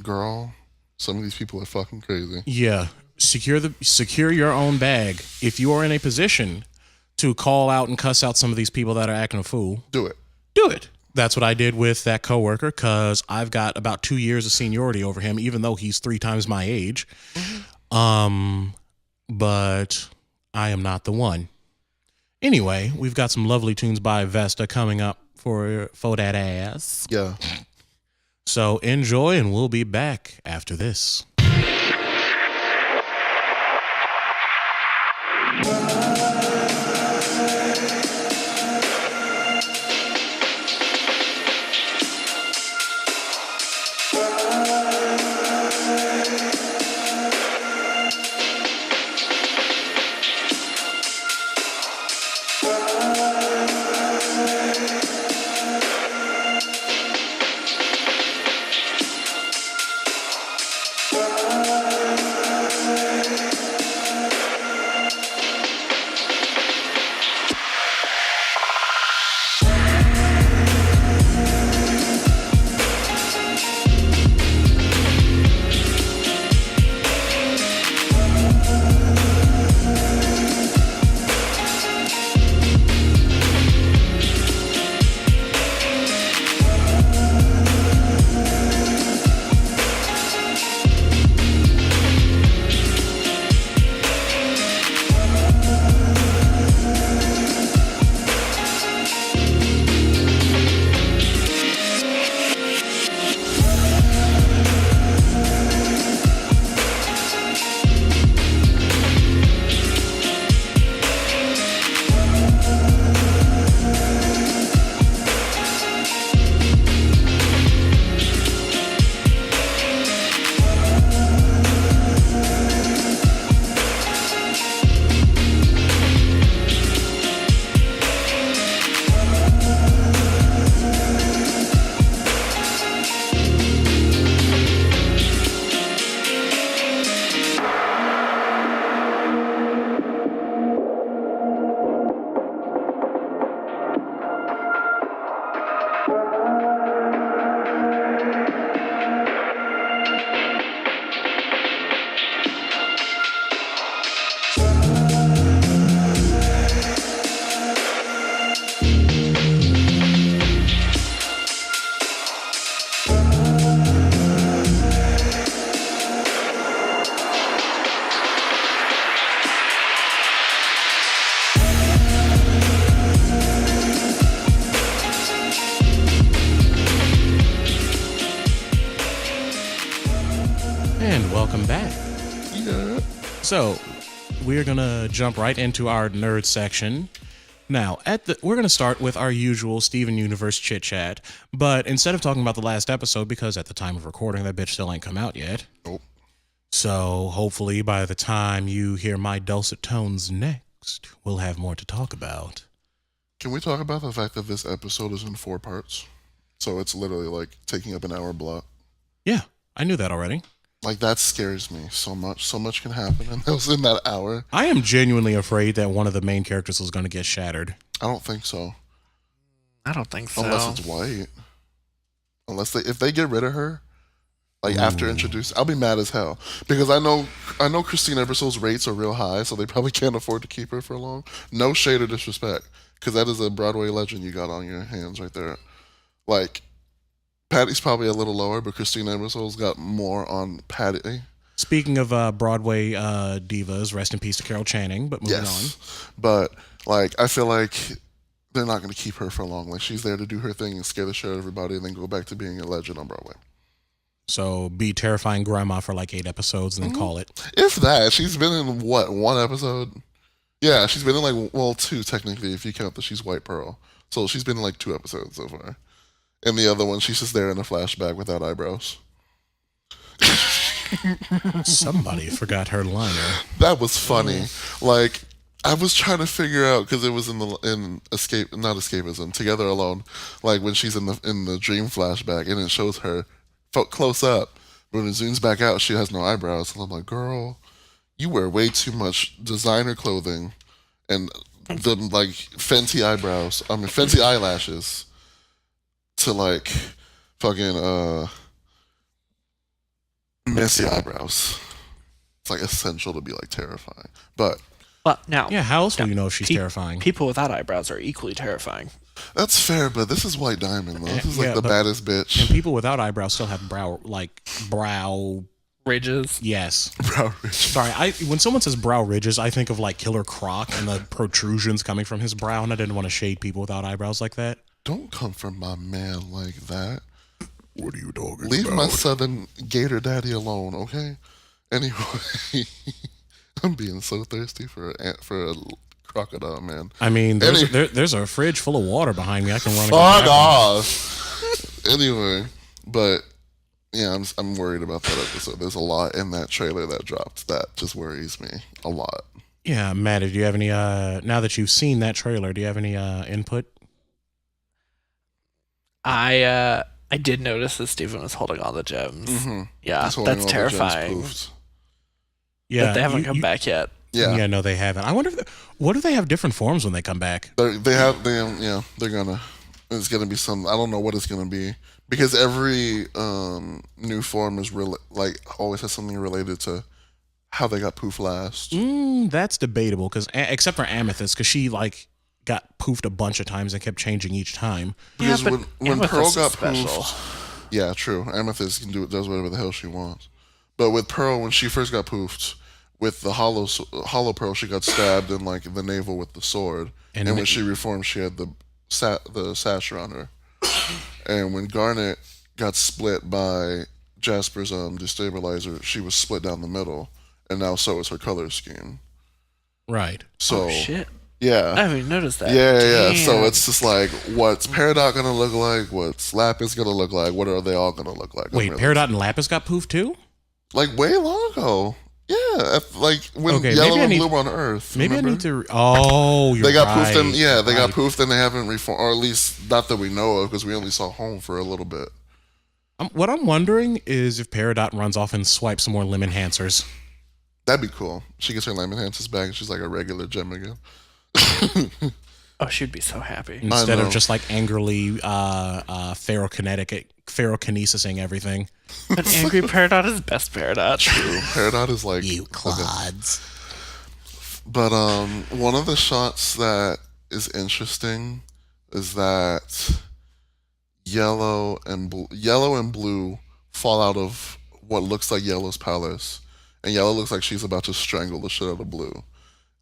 Girl, some of these people are fucking crazy. Yeah. Secure your own bag. If you are in a position to call out and cuss out some of these people that are acting a fool, do it. That's what I did with that coworker because I've got about 2 years of seniority over him, even though he's 3 times my age. But I am not the one. Anyway, we've got some lovely tunes by Vesta coming up for that ass. Yeah. So enjoy, and we'll be back after this. And welcome back. Yeah. So, we're going to jump right into our nerd section. Now, we're going to start with our usual Steven Universe chit-chat, but instead of talking about the last episode, because at the time of recording, that bitch still ain't come out yet. Nope. So, hopefully, by the time you hear my dulcet tones next, we'll have more to talk about. Can we talk about the fact that this episode is in 4 parts? So it's literally like taking up an hour block. Yeah, I knew that already. Like, that scares me so much. So much can happen in that hour. I am genuinely afraid that one of the main characters is going to get shattered. I don't think so. I don't think so. Unless it's White. If they get rid of her, like after introducing, I'll be mad as hell. Because I know Christina Ebersole's rates are real high, so they probably can't afford to keep her for long. No shade or disrespect. Because that is a Broadway legend you got on your hands right there. Like, Patty's probably a little lower, but Christina Ebersole's got more on Patty. Speaking of Broadway divas, rest in peace to Carol Channing, but moving on. But, like, I feel like they're not going to keep her for long. Like, she's there to do her thing and scare the shit out of everybody and then go back to being a legend on Broadway. So, be terrifying grandma for like 8 episodes and then call it. If that. She's been in, 1 episode? Yeah, she's been in, like, 2 technically, if you count that she's White Pearl. So, she's been in, like, 2 episodes so far. And the other one, she's just there in a flashback without eyebrows. Somebody forgot her liner. That was funny. Like, I was trying to figure out, because it was not escapism, Together Alone. Like, when she's in the dream flashback, and it shows her close up. When it zooms back out, she has no eyebrows. And I'm like, girl, you wear way too much designer clothing and the like Fenty eyelashes to like fucking messy eyebrows. It's like essential to be like terrifying. But now, yeah, how else will you know if she's terrifying? People without eyebrows are equally terrifying. That's fair, but this is White Diamond though. This is like the baddest bitch. And people without eyebrows still have brow ridges. Yes. Brow ridge. Sorry, when someone says brow ridges, I think of like Killer Croc and the protrusions coming from his brow, and I didn't want to shade people without eyebrows like that. Don't come from my man like that. What are you talking Leave my southern gator daddy alone, okay? Anyway, I'm being so thirsty for a crocodile, man. I mean, there's a fridge full of water behind me. I can run. Fuck off. Anyway, but yeah, I'm worried about that episode. There's a lot in that trailer that dropped that just worries me a lot. Yeah, Matt, do you have any? Now that you've seen that trailer, do you have any input? I did notice that Steven was holding all the gems. Mm-hmm. Yeah, that's terrifying. Yeah, but they haven't come back yet. Yeah, no, they haven't. I wonder what if they have different forms when they come back? They're gonna. It's gonna be some. I don't know what it's gonna be because every new form is always has something related to how they got poof last. That's debatable because except for Amethyst, because she got poofed a bunch of times and kept changing each time. Because yeah, when Pearl got special. poofed, yeah, true. Amethyst does whatever the hell she wants. But with Pearl, when she first got poofed, with the hollow Pearl, she got stabbed in the navel with the sword. And when she reformed, she had the sash around her. And when Garnet got split by Jasper's destabilizer, she was split down the middle, and now so is her color scheme. Right. So oh, shit. Yeah. I haven't even noticed that. Yeah. So it's just what's Peridot gonna look like? What's Lapis gonna look like? What are they all gonna look like? Wait, Peridot and Lapis got poofed too? Way long ago. Yeah, when Yellow and Blue were on Earth. Maybe remember? I need to. Oh, you're they got right. poofed, and they got poofed, and they haven't reformed, or at least not that we know of, because we only saw Home for a little bit. What I'm wondering is if Peridot runs off and swipes some more limb enhancers. That'd be cool. She gets her limb enhancers back, and she's like a regular gem again. Oh, she'd be so happy. Instead of just angrily ferrokinesising everything. But angry Peridot is best Peridot. True. Peridot is you clods. Okay. But one of the shots that is interesting is that Yellow and Blue fall out of what looks like Yellow's palace, and Yellow looks like she's about to strangle the shit out of Blue.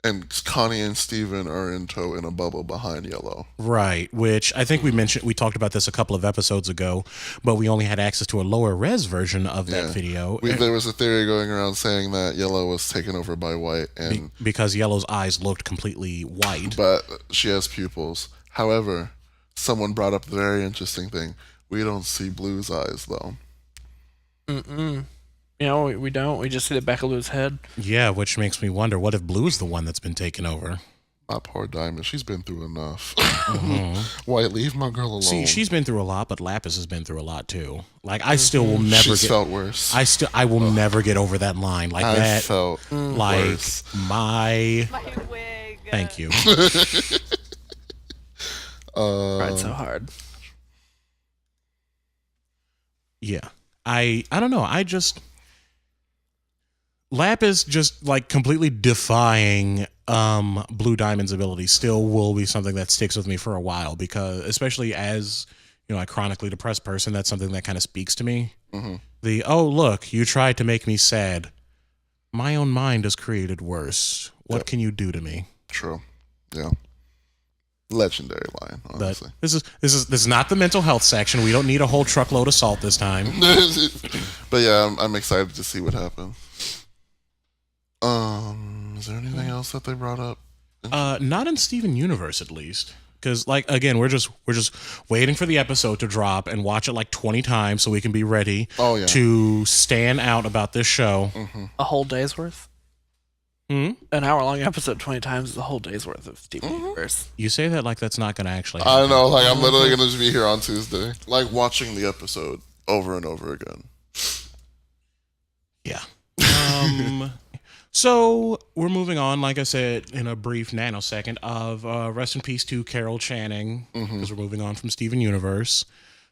And Connie and Steven are in tow in a bubble behind Yellow. Right, which I think we talked about this a couple of episodes ago, but we only had access to a lower res version of that video. There was a theory going around saying that Yellow was taken over by White, and because Yellow's eyes looked completely white. But she has pupils. However, someone brought up the very interesting thing. We don't see Blue's eyes, though. We don't. We just see the back of Blue's head. Yeah, which makes me wonder, what if Blue's the one that's been taken over? My poor Diamond. She's been through enough. White, leave my girl alone. See, she's been through a lot, but Lapis has been through a lot, too. I still will never She's felt worse. I will never get over that line. I felt worse. My wig. Thank you. Tried so hard. Yeah. I don't know. Lapis just completely defying Blue Diamond's ability still will be something that sticks with me for a while, because especially as a chronically depressed person, that's something that kind of speaks to me. Look, you tried to make me sad. My own mind has created worse. What can you do to me? True. Yeah. Legendary line, honestly. But this is not the mental health section. We don't need a whole truckload of salt this time. But yeah, I'm excited to see what happens. Is there anything else that they brought up? Not in Steven Universe, at least. Because, again, we're just waiting for the episode to drop and watch it 20 times so we can be ready to stand out about this show. A whole day's worth? An hour-long episode 20 times is a whole day's worth of Steven Universe. You say that like that's not going to actually happen. I know, I'm literally going to just be here on Tuesday. Watching the episode over and over again. Yeah. So we're moving on, like I said, in a brief nanosecond of rest in peace to Carol Channing, because we're moving on from Steven Universe.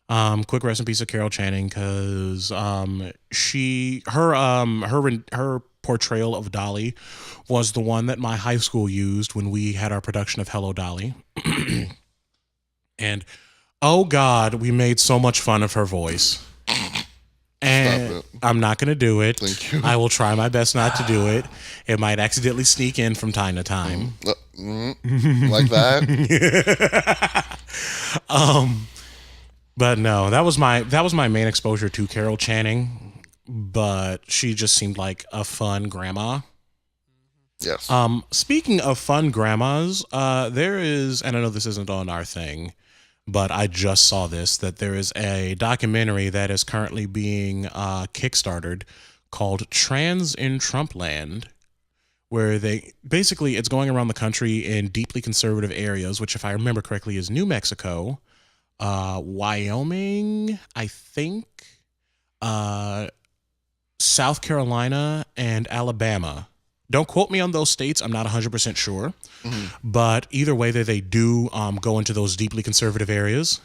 Quick rest in peace to Carol Channing, because her portrayal of Dolly was the one that my high school used when we had our production of Hello Dolly. And oh God, we made so much fun of her voice. And Stop it. I'm not going to do it. Thank you. I will try my best not to do it. It might accidentally sneak in from time to time. Like that? But no, that was my main exposure to Carol Channing. But she just seemed like a fun grandma. Yes. Speaking of fun grandmas, there is, and I know this isn't on our thing, but I just saw this, that there is a documentary that is currently being kickstarted called Trans in Trumpland, where it's going around the country in deeply conservative areas, which if I remember correctly is New Mexico, Wyoming, I think, South Carolina, and Alabama. Don't quote me on those states. I'm not 100% sure. Mm-hmm. But either way, they do go into those deeply conservative areas.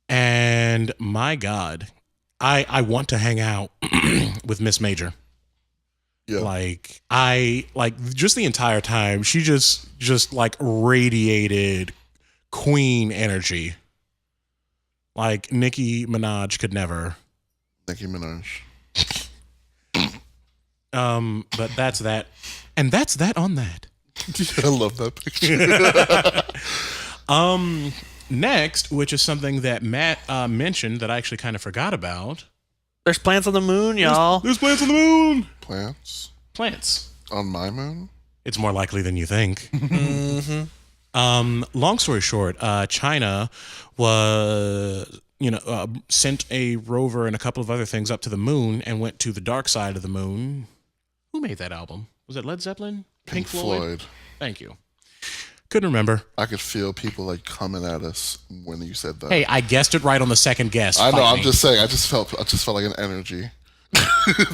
And my God, I want to hang out with Miss Major. Yeah. Just the entire time, she just like radiated queen energy. Like Nicki Minaj could never. Nicki Minaj. But that's that. And that's that on that. I love that picture. Next, which is something that Matt mentioned that I actually kind of forgot about. There's plants on the moon, y'all. There's plants on the moon. Plants? On my moon? It's more likely than you think. Mm-hmm. Long story short, China was, sent a rover and a couple of other things up to the moon and went to the dark side of the moon. Who made that album? Was it Led Zeppelin? Pink Floyd? Thank you. Couldn't remember. I could feel people like coming at us when you said that. Hey, I guessed it right on the second guess. I know. I'm just saying. I just felt like an energy,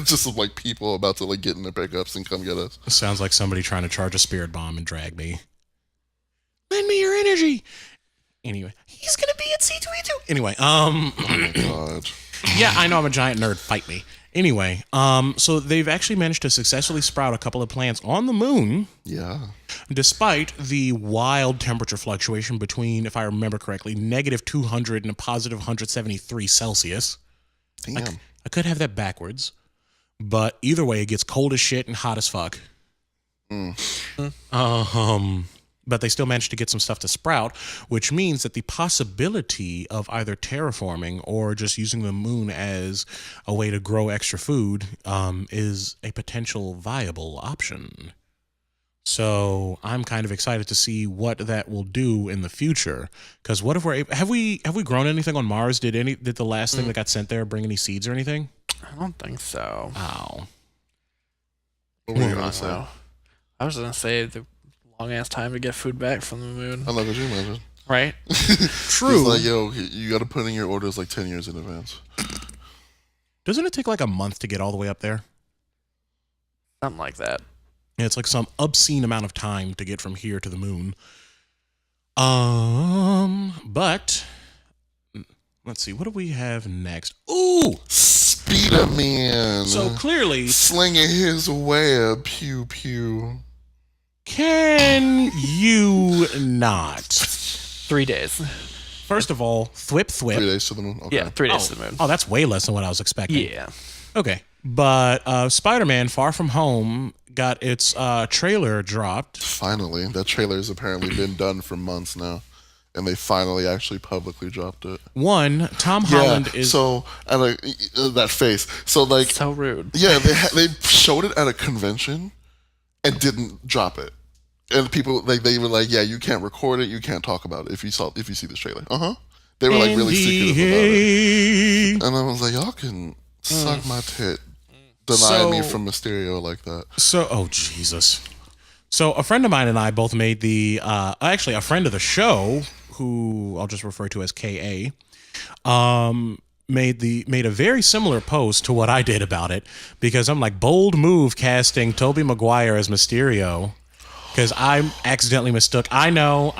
just like people about to like get in their pickups and come get us. Sounds like somebody trying to charge a spirit bomb and drag me. Lend me your energy. Anyway, he's gonna be at C2E2. Anyway, oh my God. Yeah, I know I'm a giant nerd. Fight me. Anyway, so they've actually managed to successfully sprout a couple of plants on the moon. Yeah. Despite the wild temperature fluctuation between, if I remember correctly, negative 200 and a positive 173 Celsius. Damn. I could have that backwards. But either way, it gets cold as shit and hot as fuck. But they still managed to get some stuff to sprout, which means that the possibility of either terraforming or just using the moon as a way to grow extra food is a potential viable option. So I'm kind of excited to see what that will do in the future. Because what if have we grown anything on Mars? Did the last thing that got sent there bring any seeds or anything? I don't think so. Oh. What were you gonna say? I was gonna say the long ass time to get food back from the moon. I know, could you imagine? Right? True. It's like, yo, you got to put in your orders like 10 years in advance. Doesn't it take like a month to get all the way up there? Something like that. Yeah, it's like some obscene amount of time to get from here to the moon. But let's see, what do we have next? Ooh, Spider-Man. So clearly, slinging his web, pew pew. Can you not? 3 days. First of all, thwip. 3 days to the moon? Okay. Yeah, 3 days to the moon. Oh, that's way less than what I was expecting. Yeah. Okay. But Spider-Man Far From Home got its trailer dropped. Finally. That trailer has apparently been done for months now. And they finally actually publicly dropped it. One, Tom Holland is... So, and that face. So, like... So rude. Yeah, they showed it at a convention and didn't drop it. And people, like, they were like, yeah, you can't record it, you can't talk about it if you see this trailer. They were like really secretive about it. And I was like, y'all can suck my tit. Deny me from Mysterio like that. So, oh Jesus. So a friend of mine and I both made actually a friend of the show, who I'll just refer to as KA, made a very similar post to what I did about it, because I'm like, bold move casting Tobey Maguire as Mysterio, because I accidentally mistook. I know.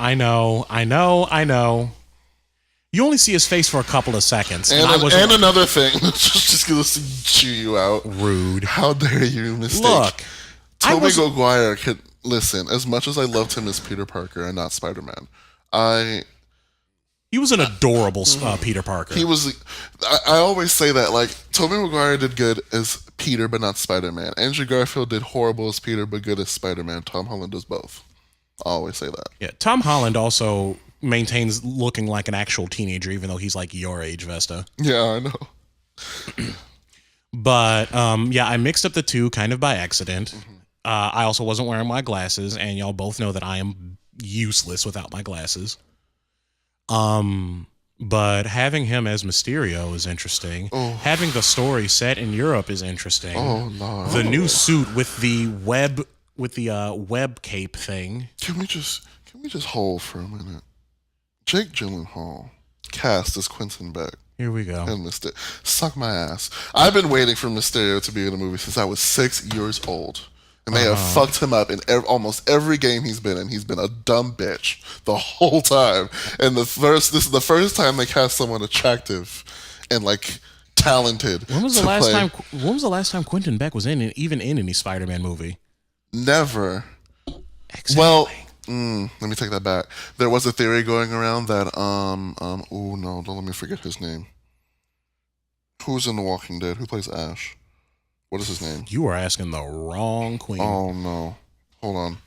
You only see his face for a couple of seconds. And another thing, just gonna chew you out. Rude. How dare you mistake? Look, Tobey Maguire could listen. As much as I loved him as Peter Parker and not Spider-Man, He was an adorable Peter Parker. He was. I always say that. Like, Tobey Maguire did good as Peter, but not Spider-Man. Andrew Garfield did horrible as Peter, but good as Spider-Man. Tom Holland does both. I always say that. Yeah, Tom Holland also maintains looking like an actual teenager, even though he's like your age, Vesta. Yeah, I know. But yeah, I mixed up the two kind of by accident. I also wasn't wearing my glasses, and y'all both know that I am useless without my glasses. But having him as Mysterio is interesting. Having the story set in Europe is interesting. Oh no! The new suit with the web cape thing. Can we just hold for a minute? Jake Gyllenhaal cast as Quentin Beck. Here we go. And Mysterio. Suck my ass. I've been waiting for Mysterio to be in a movie since I was 6 years old. And they have fucked him up in almost every game he's been in. He's been a dumb bitch the whole time. And this is the first time they cast someone attractive and like talented. When was the last time Quentin Beck was even in any Spider-Man movie? Never. Exactly. Well, let me take that back. There was a theory going around that oh no, don't let me forget his name. Who's in The Walking Dead? Who plays Ash? What is his name? You are asking the wrong queen. Oh no. Hold on.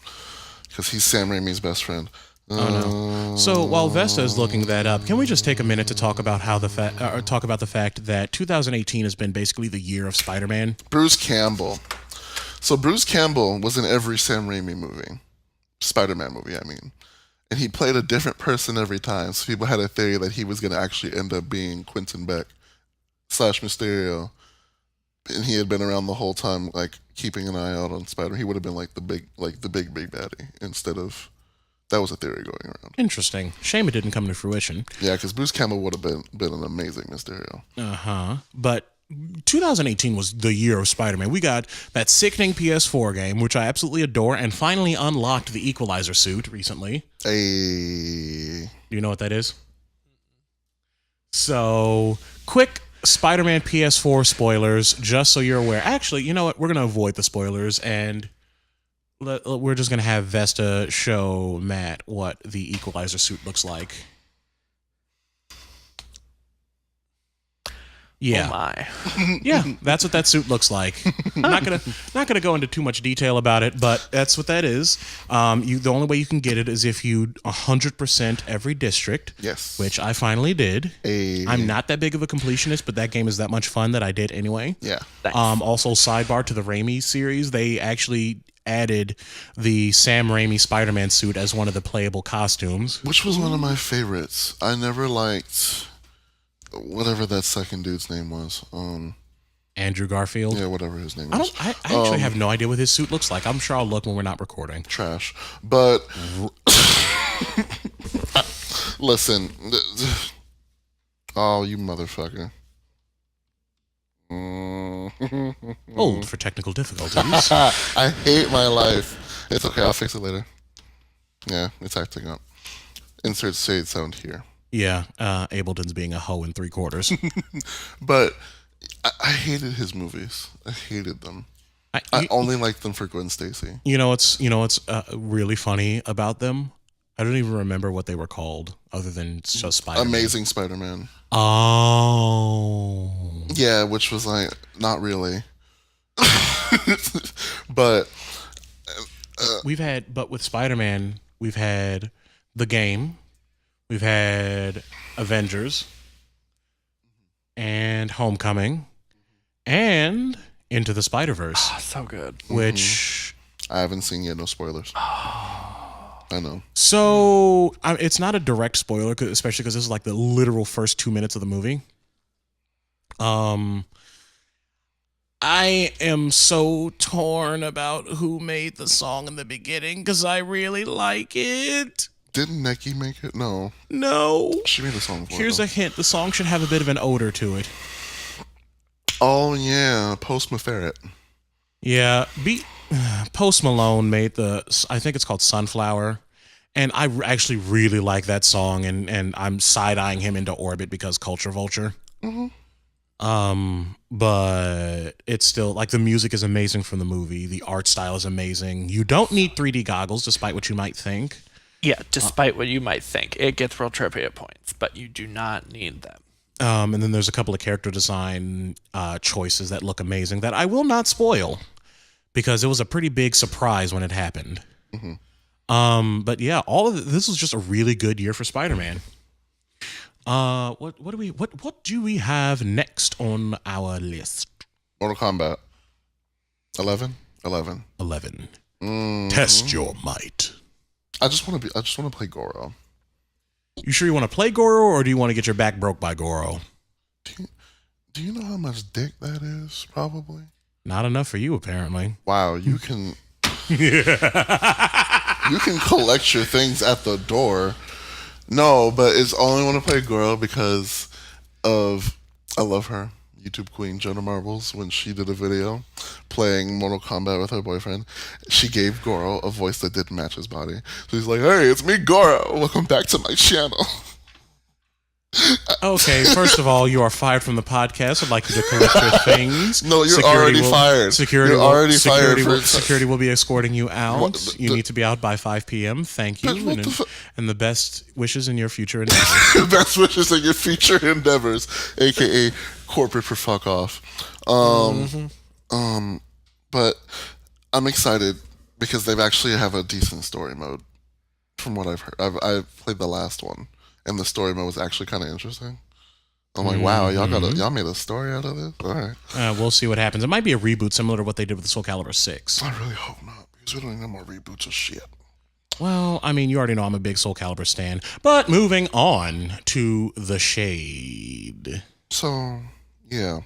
Because he's Sam Raimi's best friend. Oh no. So while Vesta is looking that up, can we just take a minute to talk about talk about the fact that 2018 has been basically the year of Spider-Man? Bruce Campbell. So Bruce Campbell was in every Sam Raimi movie. Spider-Man movie, I mean. And he played a different person every time. So people had a theory that he was going to actually end up being Quentin Beck / Mysterio. And he had been around the whole time, like keeping an eye out on Spider. He would have been like the big baddie instead of. That was a theory going around. Interesting. Shame it didn't come to fruition. Yeah, because Bruce Campbell would have been an amazing Mysterio. But 2018 was the year of Spider-Man. We got that sickening PS4 game, which I absolutely adore, and finally unlocked the Equalizer suit recently. Hey. Do you know what that is? So, quick Spider-Man PS4 spoilers, just so you're aware. Actually, you know what? We're going to avoid the spoilers, and we're just going to have Vesta show Matt what the Equalizer suit looks like. Yeah. Oh my. Yeah, that's what that suit looks like. Not gonna go into too much detail about it, but that's what that is. The only way you can get it is if you 100% every district. Yes. Which I finally did. Hey. I'm not that big of a completionist, but that game is that much fun that I did anyway. Yeah. Nice. Also, sidebar to the Raimi series, they actually added the Sam Raimi Spider-Man suit as one of the playable costumes. Which was one of my favorites. I never liked whatever that second dude's name was. Andrew Garfield. Yeah, whatever his name is. I actually have no idea what his suit looks like. I'm sure I'll look when we're not recording. Trash. But listen. Oh, you motherfucker. Old for technical difficulties. I hate my life. It's okay, I'll fix it later. Yeah, it's acting up. Insert shade sound here. Yeah, Ableton's being a hoe in 3/4. But I hated his movies. I hated them. I only liked them for Gwen Stacy. You know what's really funny about them? I don't even remember what they were called, other than just Spider-Man. Amazing Spider-Man. Oh. Yeah, which was like not really. But but with Spider-Man, we've had the game, we've had Avengers, and Homecoming, and Into the Spider-Verse. Oh, so good. Which I haven't seen yet. No spoilers. I know. So it's not a direct spoiler, especially because this is like the literal first 2 minutes of the movie. I am so torn about who made the song in the beginning because I really like it. Didn't Neki make it? No. She made a song for it. Here's a hint. The song should have a bit of an odor to it. Oh, yeah. Post Ferret. Yeah. Post Malone made I think it's called Sunflower. And I actually really like that song. And I'm side-eyeing him into orbit because Culture Vulture. Mm-hmm. But it's still, like, the music is amazing from the movie. The art style is amazing. You don't need 3D goggles, despite what you might think. Yeah, despite what you might think. It gets real trippy at points, but you do not need them. And then there's a couple of character design choices that look amazing that I will not spoil because it was a pretty big surprise when it happened. But yeah, all of this was just a really good year for Spider-Man. What do we have next on our list? Mortal Kombat. 11. Test your might. I just want to play Goro. You sure you want to play Goro, or do you want to get your back broke by Goro? Do you know how much dick that is? Probably not enough for you, apparently. Wow, you can you can collect your things at the door. No, but it's only want to play Goro because of I love her. YouTube queen Jonah Marbles, when she did a video playing Mortal Kombat with her boyfriend, she gave Goro a voice that didn't match his body. So he's like, "Hey, it's me, Goro. Welcome back to my channel." Okay, first of all, you are fired from the podcast. I'd like you to collect your things. No, you're already fired. Security will be escorting you out. You need to be out by 5 p.m. Thank you. And the best wishes in your future endeavors. Best wishes in your future endeavors, a.k.a. corporate for fuck off. But I'm excited because they've actually have a decent story mode from what I've heard. I've played the last one. And the story mode was actually kind of interesting. I'm like, wow, y'all made a story out of this? All right. We'll see what happens. It might be a reboot similar to what they did with Soul Calibur 6. I really hope not, because we don't need no more reboots of shit. Well, I mean, you already know I'm a big Soul Calibur stan. But moving on to The Shade. So, yeah.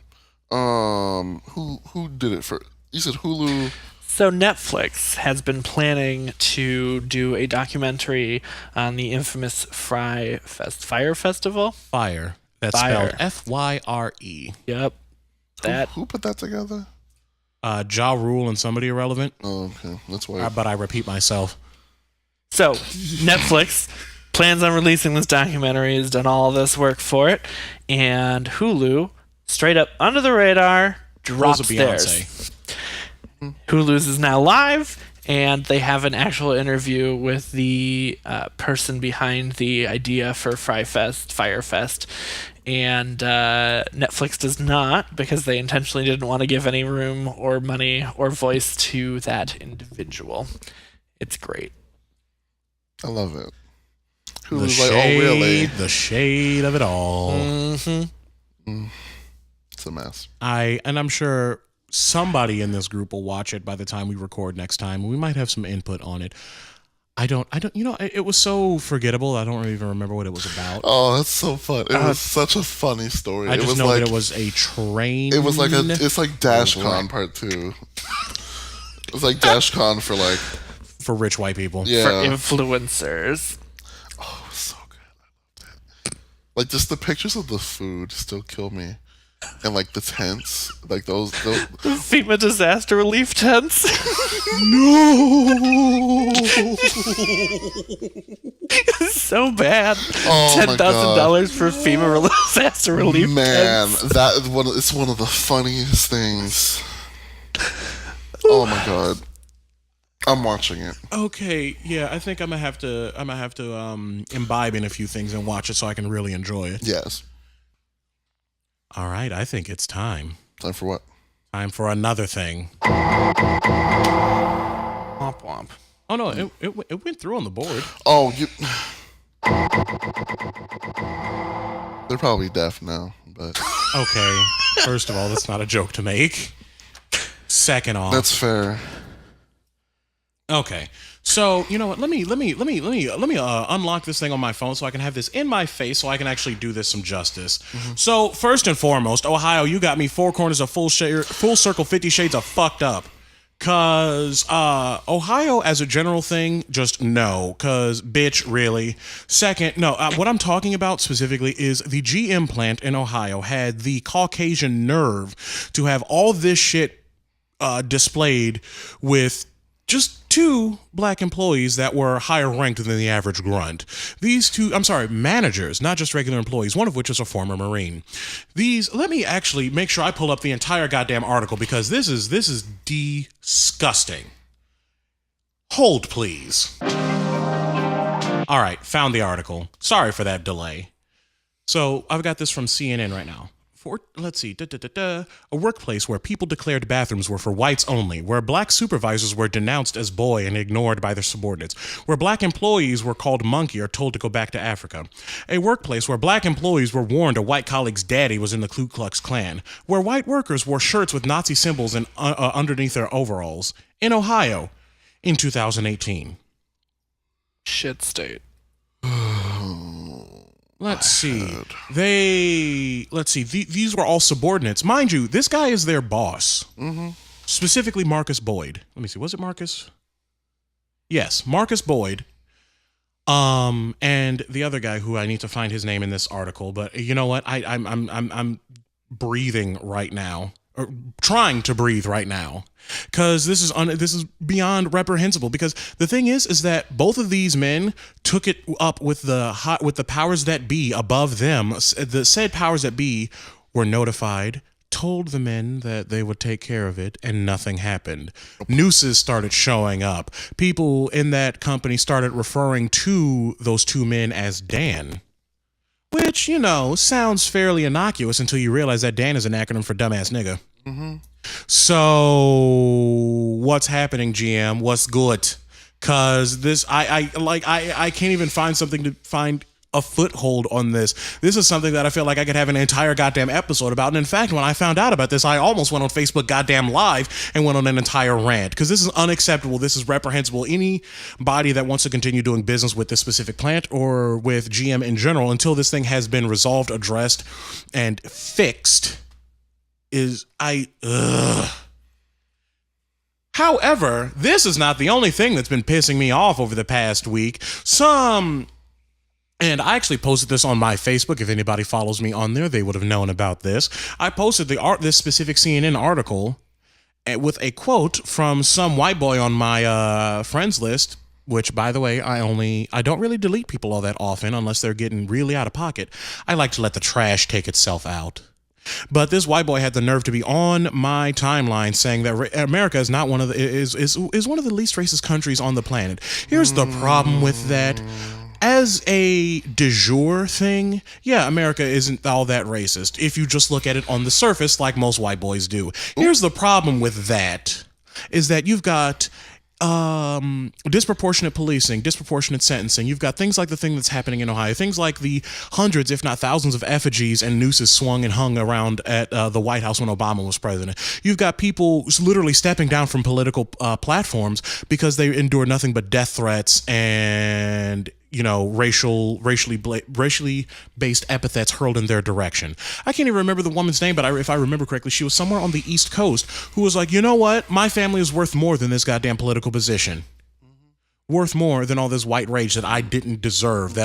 Who did it for? You said Hulu. So Netflix has been planning to do a documentary on the infamous Fyre Festival. Fyre. That's spelled Fyre. Yep. Who put that together? Ja Rule and somebody irrelevant. Oh, okay. That's why. But I repeat myself. So Netflix plans on releasing this documentary, has done all this work for it, and Hulu, straight up under the radar, drops theirs. Hulu's is now live, and they have an actual interview with the person behind the idea for Fyre Fest, and Netflix does not, because they intentionally didn't want to give any room or money or voice to that individual. It's great. I love it. Hulu's like, oh, really? The shade of it all. Mm-hmm. It's a mess. I'm sure somebody in this group will watch it by the time we record next time. We might have some input on it. I don't, it was so forgettable. I don't even remember what it was about. Oh, that's so fun. It was such a funny story. I just know that it was a train. It was like it's like DashCon Part 2. It was like DashCon for rich white people. Yeah. For influencers. Oh, it was so good. I loved it. Like, just the pictures of the food still kill me. And like the tents, like those FEMA disaster relief tents. No, so bad. Oh, $10,000 for FEMA disaster relief. Man, tents. it's one of the funniest things. Oh my god, I'm watching it. Okay, yeah, I think I'm gonna have to imbibe in a few things and watch it so I can really enjoy it. Yes. All right, I think it's time. Time for what? Time for another thing. Womp womp. Oh no, it went through on the board. Oh, they're probably deaf now, but okay. First of all, that's not a joke to make. Second off, that's fair. Okay. So, you know what? Let me unlock this thing on my phone so I can have this in my face so I can actually do this some justice. Mm-hmm. So, first and foremost, Ohio, you got me four corners of full circle 50 shades of fucked up. Cause Ohio as a general thing, just no. Cause bitch, really. Second, no. What I'm talking about specifically is the GM plant in Ohio had the Caucasian nerve to have all this shit displayed with just two black employees that were higher ranked than the average grunt. These two, managers, not just regular employees, one of which is a former Marine. Let me actually make sure I pull up the entire goddamn article because this is disgusting. Hold, please. All right, found the article. Sorry for that delay. So I've got this from CNN right now. Let's see. A workplace where people declared bathrooms were for whites only, where black supervisors were denounced as boy and ignored by their subordinates, where black employees were called monkey or told to go back to Africa. A workplace where black employees were warned a white colleague's daddy was in the Ku Klux Klan, where white workers wore shirts with Nazi symbols and underneath their overalls. In Ohio, in 2018. Shit state. Let's see. These were all subordinates. Mind you, this guy is their boss. Mm-hmm. Specifically Marcus Boyd. Let me see. Was it Marcus? Yes, Marcus Boyd. And the other guy who I need to find his name in this article, but you know what? I'm breathing right now. Or trying to breathe right now, because this is beyond reprehensible. Because the thing is that both of these men took it up with the powers that be above them. The said powers that be were notified, told the men that they would take care of it, and nothing happened. Nooses started showing up. People in that company started referring to those two men as Dan. Which, you know, sounds fairly innocuous until you realize that Dan is an acronym for dumbass nigga. Mm-hmm. So, what's happening, GM? What's good? Cause this, I can't even find something to find a foothold on this. This is something that I feel like I could have an entire goddamn episode about. And in fact, when I found out about this, I almost went on Facebook goddamn live and went on an entire rant, because this is unacceptable. This is reprehensible. Anybody that wants to continue doing business with this specific plant or with GM in general until this thing has been resolved, addressed, and fixed However, this is not the only thing that's been pissing me off over the past week. And I actually posted this on my Facebook. If anybody follows me on there, they would have known about this. I posted this specific CNN article with a quote from some white boy on my friends list, which, by the way, I don't really delete people all that often unless they're getting really out of pocket. I like to let the trash take itself out. But this white boy had the nerve to be on my timeline saying that America is not one of the is one of the least racist countries on the planet. Here's the problem with that. As a de jure thing, yeah, America isn't all that racist if you just look at it on the surface like most white boys do. Here's the problem with that, is that you've got disproportionate policing, disproportionate sentencing. You've got things like the thing that's happening in Ohio, things like the hundreds, if not thousands, of effigies and nooses swung and hung around at the White House when Obama was president. You've got people literally stepping down from political platforms because they endure nothing but death threats and, you know, racially based epithets hurled in their direction. I can't even remember the woman's name, but if I remember correctly, she was somewhere on the East Coast who was like, you know what? My family is worth more than this goddamn political position. Mm-hmm. Worth more than all this white rage that I didn't deserve.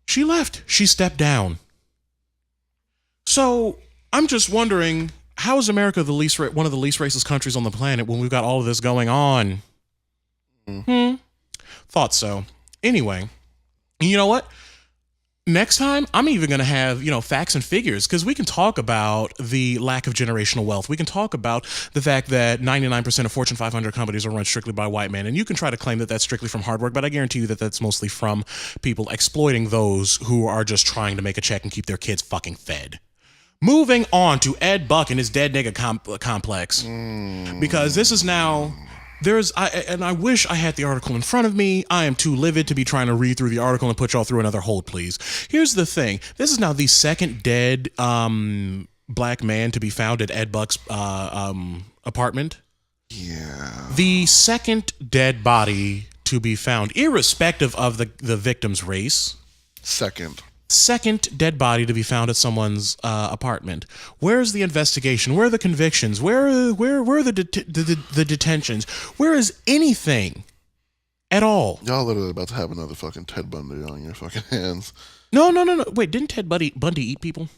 She left. She stepped down. So I'm just wondering, how is America one of the least racist countries on the planet when we've got all of this going on? Thought so. Anyway, you know what? Next time, I'm even going to have, facts and figures, because we can talk about the lack of generational wealth. We can talk about the fact that 99% of Fortune 500 companies are run strictly by white men. And you can try to claim that that's strictly from hard work, but I guarantee you that that's mostly from people exploiting those who are just trying to make a check and keep their kids fucking fed. Moving on to Ed Buck and his dead nigga complex. Because this is now... I wish I had the article in front of me. I am too livid to be trying to read through the article and put y'all through another hold, please. Here's the thing. This is now the second dead black man to be found at Ed Buck's apartment. Yeah. The second dead body to be found, irrespective of the victim's race. Second dead body to be found at someone's apartment. Where's the investigation? Where are the convictions? Where are the detentions? Where is anything at all? Y'all literally about to have another fucking Ted Bundy on your fucking hands. No. Wait, didn't Ted Bundy eat people?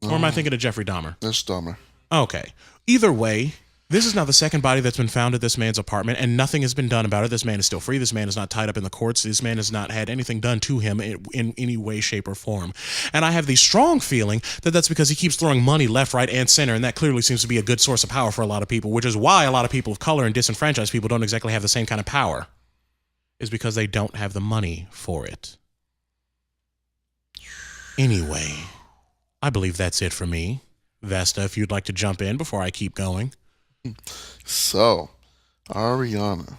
Or am I thinking of Jeffrey Dahmer? That's Dahmer. Okay. Either way, this is now the second body that's been found at this man's apartment, and nothing has been done about it. This man is still free. This man is not tied up in the courts. This man has not had anything done to him in any way, shape, or form. And I have the strong feeling that that's because he keeps throwing money left, right, and center, and that clearly seems to be a good source of power for a lot of people, which is why a lot of people of color and disenfranchised people don't exactly have the same kind of power. is because they don't have the money for it. Anyway, I believe that's it for me. Vesta, if you'd like to jump in before I keep going. So, Ariana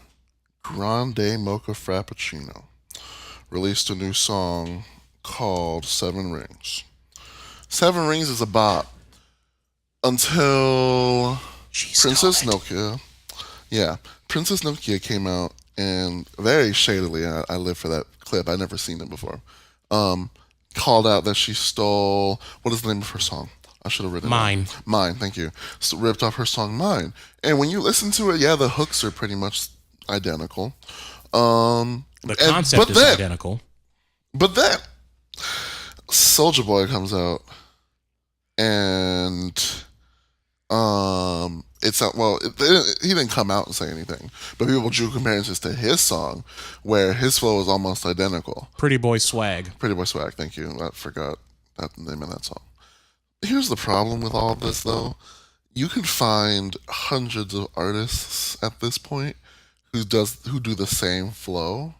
Grande Mocha Frappuccino released a new song called 7 Rings. 7 Rings is a bop until Princess Nokia. Yeah, Princess Nokia came out and very shadily, I live for that clip, I'd never seen it before, called out that she stole, what is the name of her song? I should have written Mine. it. Mine, thank you. So ripped off her song Mine. And when you listen to it, yeah, the hooks are pretty much identical. The concept is identical. But then Soulja Boy comes out and it's not, well, he didn't come out and say anything, but people drew comparisons to his song where his flow is almost identical. Pretty Boy Swag. Pretty Boy Swag, thank you. I forgot the name of that song. Here's the problem with all of this, though. You can find hundreds of artists at this point who do the same flow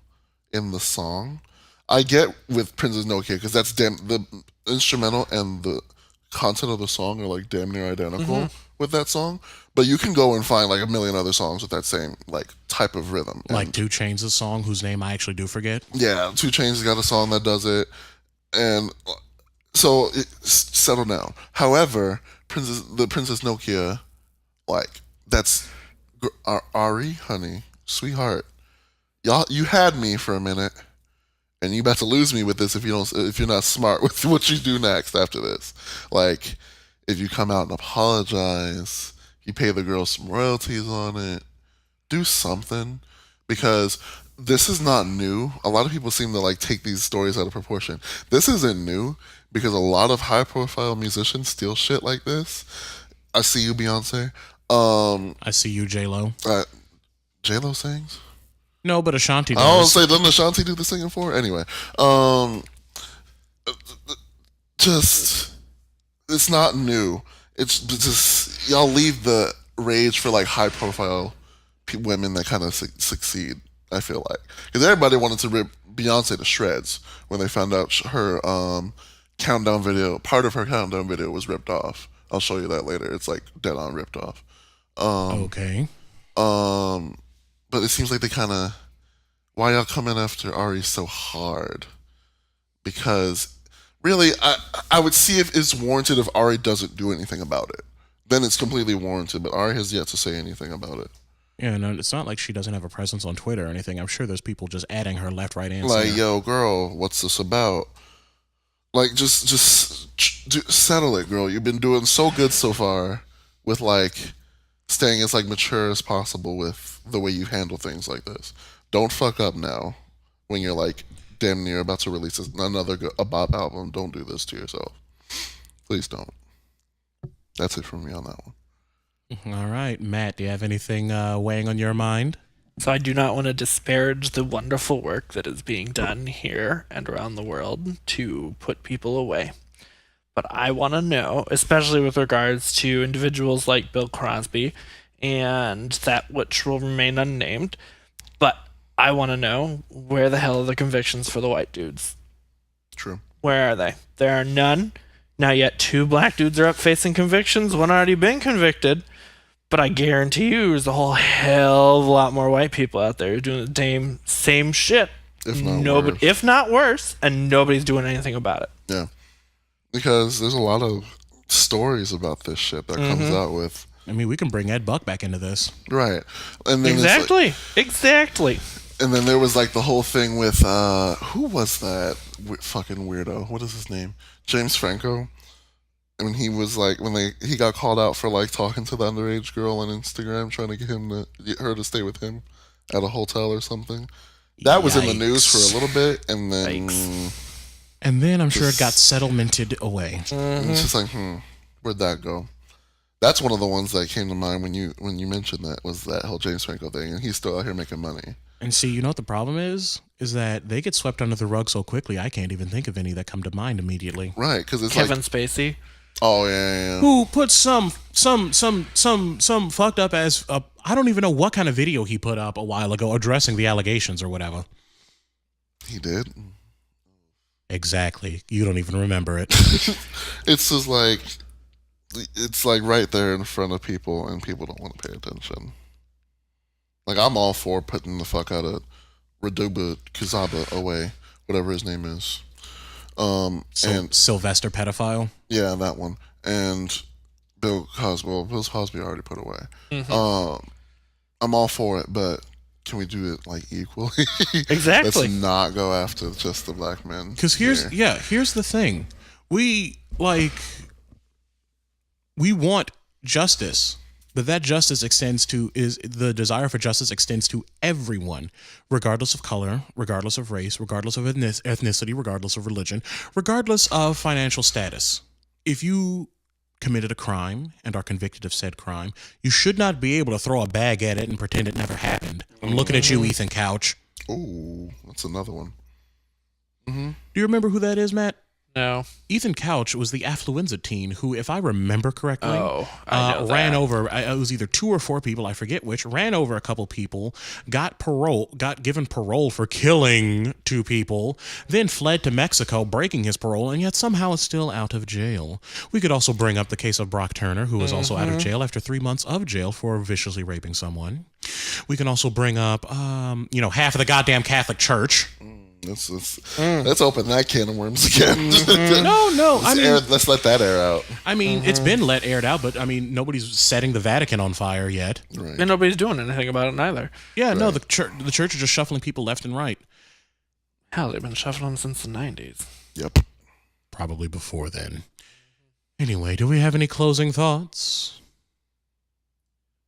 in the song. I get with Princess Nokia because that's the instrumental and the content of the song are like damn near identical with that song. But you can go and find like a million other songs with that same like type of rhythm. Like 2 Chainz' song, whose name I actually do forget. Yeah, 2 Chainz got a song that does it, and so settle down. However, the Princess Nokia, like that's Ari, honey, sweetheart, y'all, you had me for a minute, and you about to lose me with this if you're not smart with what you do next after this. Like, if you come out and apologize, you pay the girl some royalties on it, do something, because this is not new. A lot of people seem to like take these stories out of proportion. This isn't new because a lot of high-profile musicians steal shit like this. I see you, Beyonce. I see you, J-Lo. J-Lo sings? No, but Ashanti does. I was say, doesn't Ashanti do the singing for her? Anyway, just it's not new. It's just y'all leave the rage for like high-profile women that kind of succeed. I feel like because everybody wanted to rip Beyonce to shreds when they found out her countdown video, part of her countdown video was ripped off. I'll show you that later. It's like dead on ripped off. Okay. But it seems like they kind of, why y'all coming after Ari so hard? Because really, I would see if it's warranted if Ari doesn't do anything about it. Then it's completely warranted, but Ari has yet to say anything about it. Yeah, no, it's not like she doesn't have a presence on Twitter or anything. I'm sure there's people just adding her left, right, and like, center. yo, girl, what's this about? Like, just settle it, girl. You've been doing so good so far with like staying as like mature as possible with the way you handle things like this. Don't fuck up now when you're like damn near about to release another bop album. Don't do this to yourself. Please don't. That's it from me on that one. All right, Matt, do you have anything weighing on your mind? So I do not want to disparage the wonderful work that is being done here and around the world to put people away. But I want to know, especially with regards to individuals like Bill Crosby and that which will remain unnamed, but I want to know, where the hell are the convictions for the white dudes? True. Where are they? There are none. Not yet 2 black dudes are up facing convictions. One already been convicted. But I guarantee you there's a whole hell of a lot more white people out there doing the same shit. If not worse, and nobody's doing anything about it. Yeah. Because there's a lot of stories about this shit that comes out with. I mean, we can bring Ed Buck back into this. Right. And then Exactly. And then there was like the whole thing with, who was that fucking weirdo? What is his name? James Franco. I mean, he was like, he got called out for like talking to the underage girl on Instagram, trying to get her to stay with him at a hotel or something. That was in the news for a little bit, and then I'm sure it got settlemented away. It's just like, where'd that go? That's one of the ones that came to mind when you mentioned that, was that whole James Franco thing, and he's still out here making money. And see, you know what the problem is that they get swept under the rug so quickly, I can't even think of any that come to mind immediately. Right, because it's Kevin Spacey. Oh yeah. who put some fucked up as I don't even know what kind of video he put up a while ago addressing the allegations or whatever. He did. Exactly. You don't even remember it. It's just like it's like right there in front of people, and people don't want to pay attention. Like I'm all for putting the fuck out of Raduba Kazaba away, whatever his name is. And Sylvester pedophile. Yeah, that one. And Bill Cosby. Well, Bill Cosby already put away. Mm-hmm. I'm all for it, but can we do it like equally? Exactly. Let's not go after just the black men. Because here's the thing. We want justice, but that justice the desire for justice extends to everyone, regardless of color, regardless of race, regardless of ethnicity, regardless of religion, regardless of financial status. If you committed a crime and are convicted of said crime, you should not be able to throw a bag at it and pretend it never happened. I'm looking at you, Ethan Couch. Ooh, that's another one. Mm-hmm. Do you remember who that is, Matt? No. Ethan Couch was the affluenza teen who, if I remember correctly, ran over. It was either 2 or 4 people, I forget which. Ran over a couple people, got given parole for killing 2 people, then fled to Mexico, breaking his parole, and yet somehow is still out of jail. We could also bring up the case of Brock Turner, who was also out of jail after 3 months of jail for viciously raping someone. We can also bring up, half of the goddamn Catholic Church. Let's open that can of worms again. No. Let's let that air out. I mean, it's been aired out, but I mean, nobody's setting the Vatican on fire yet. Right. And nobody's doing anything about it neither. Yeah, right. No, the church is just shuffling people left and right. Hell, they've been shuffling since the 90s. Yep. Probably before then. Anyway, do we have any closing thoughts?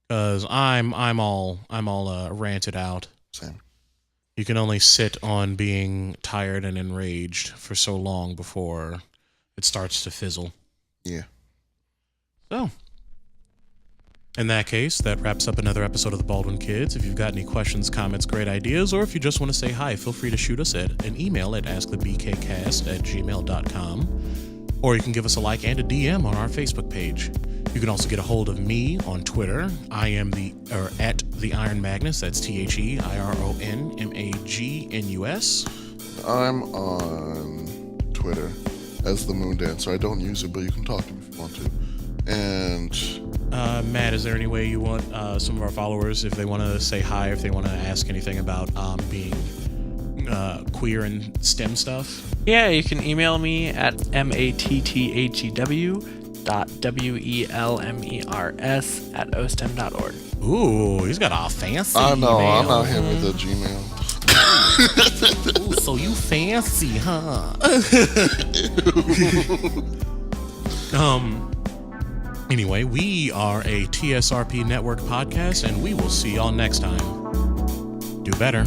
Because I'm all ranted out. Same. You can only sit on being tired and enraged for so long before it starts to fizzle. Yeah. So, in that case, that wraps up another episode of the Baldwin Kids. If you've got any questions, comments, great ideas, or if you just want to say hi, feel free to shoot us at an email at askthebkcast@gmail.com. Or you can give us a like and a DM on our Facebook page. You can also get a hold of me on Twitter. I am at the Iron Magnus. That's TheIronMagnus. I'm on Twitter as the Moon Dancer. I don't use it, but you can talk to me if you want to. And Matt, is there any way you want some of our followers, if they want to say hi, if they want to ask anything about being queer and STEM stuff? Yeah, you can email me at matthew.welmers@ostem.org. Ooh, he's got a fancy I know, email. I'm out here with the Gmail. Ooh, so you fancy, huh? Anyway, we are a TSRP Network podcast, and we will see y'all next time. Do better.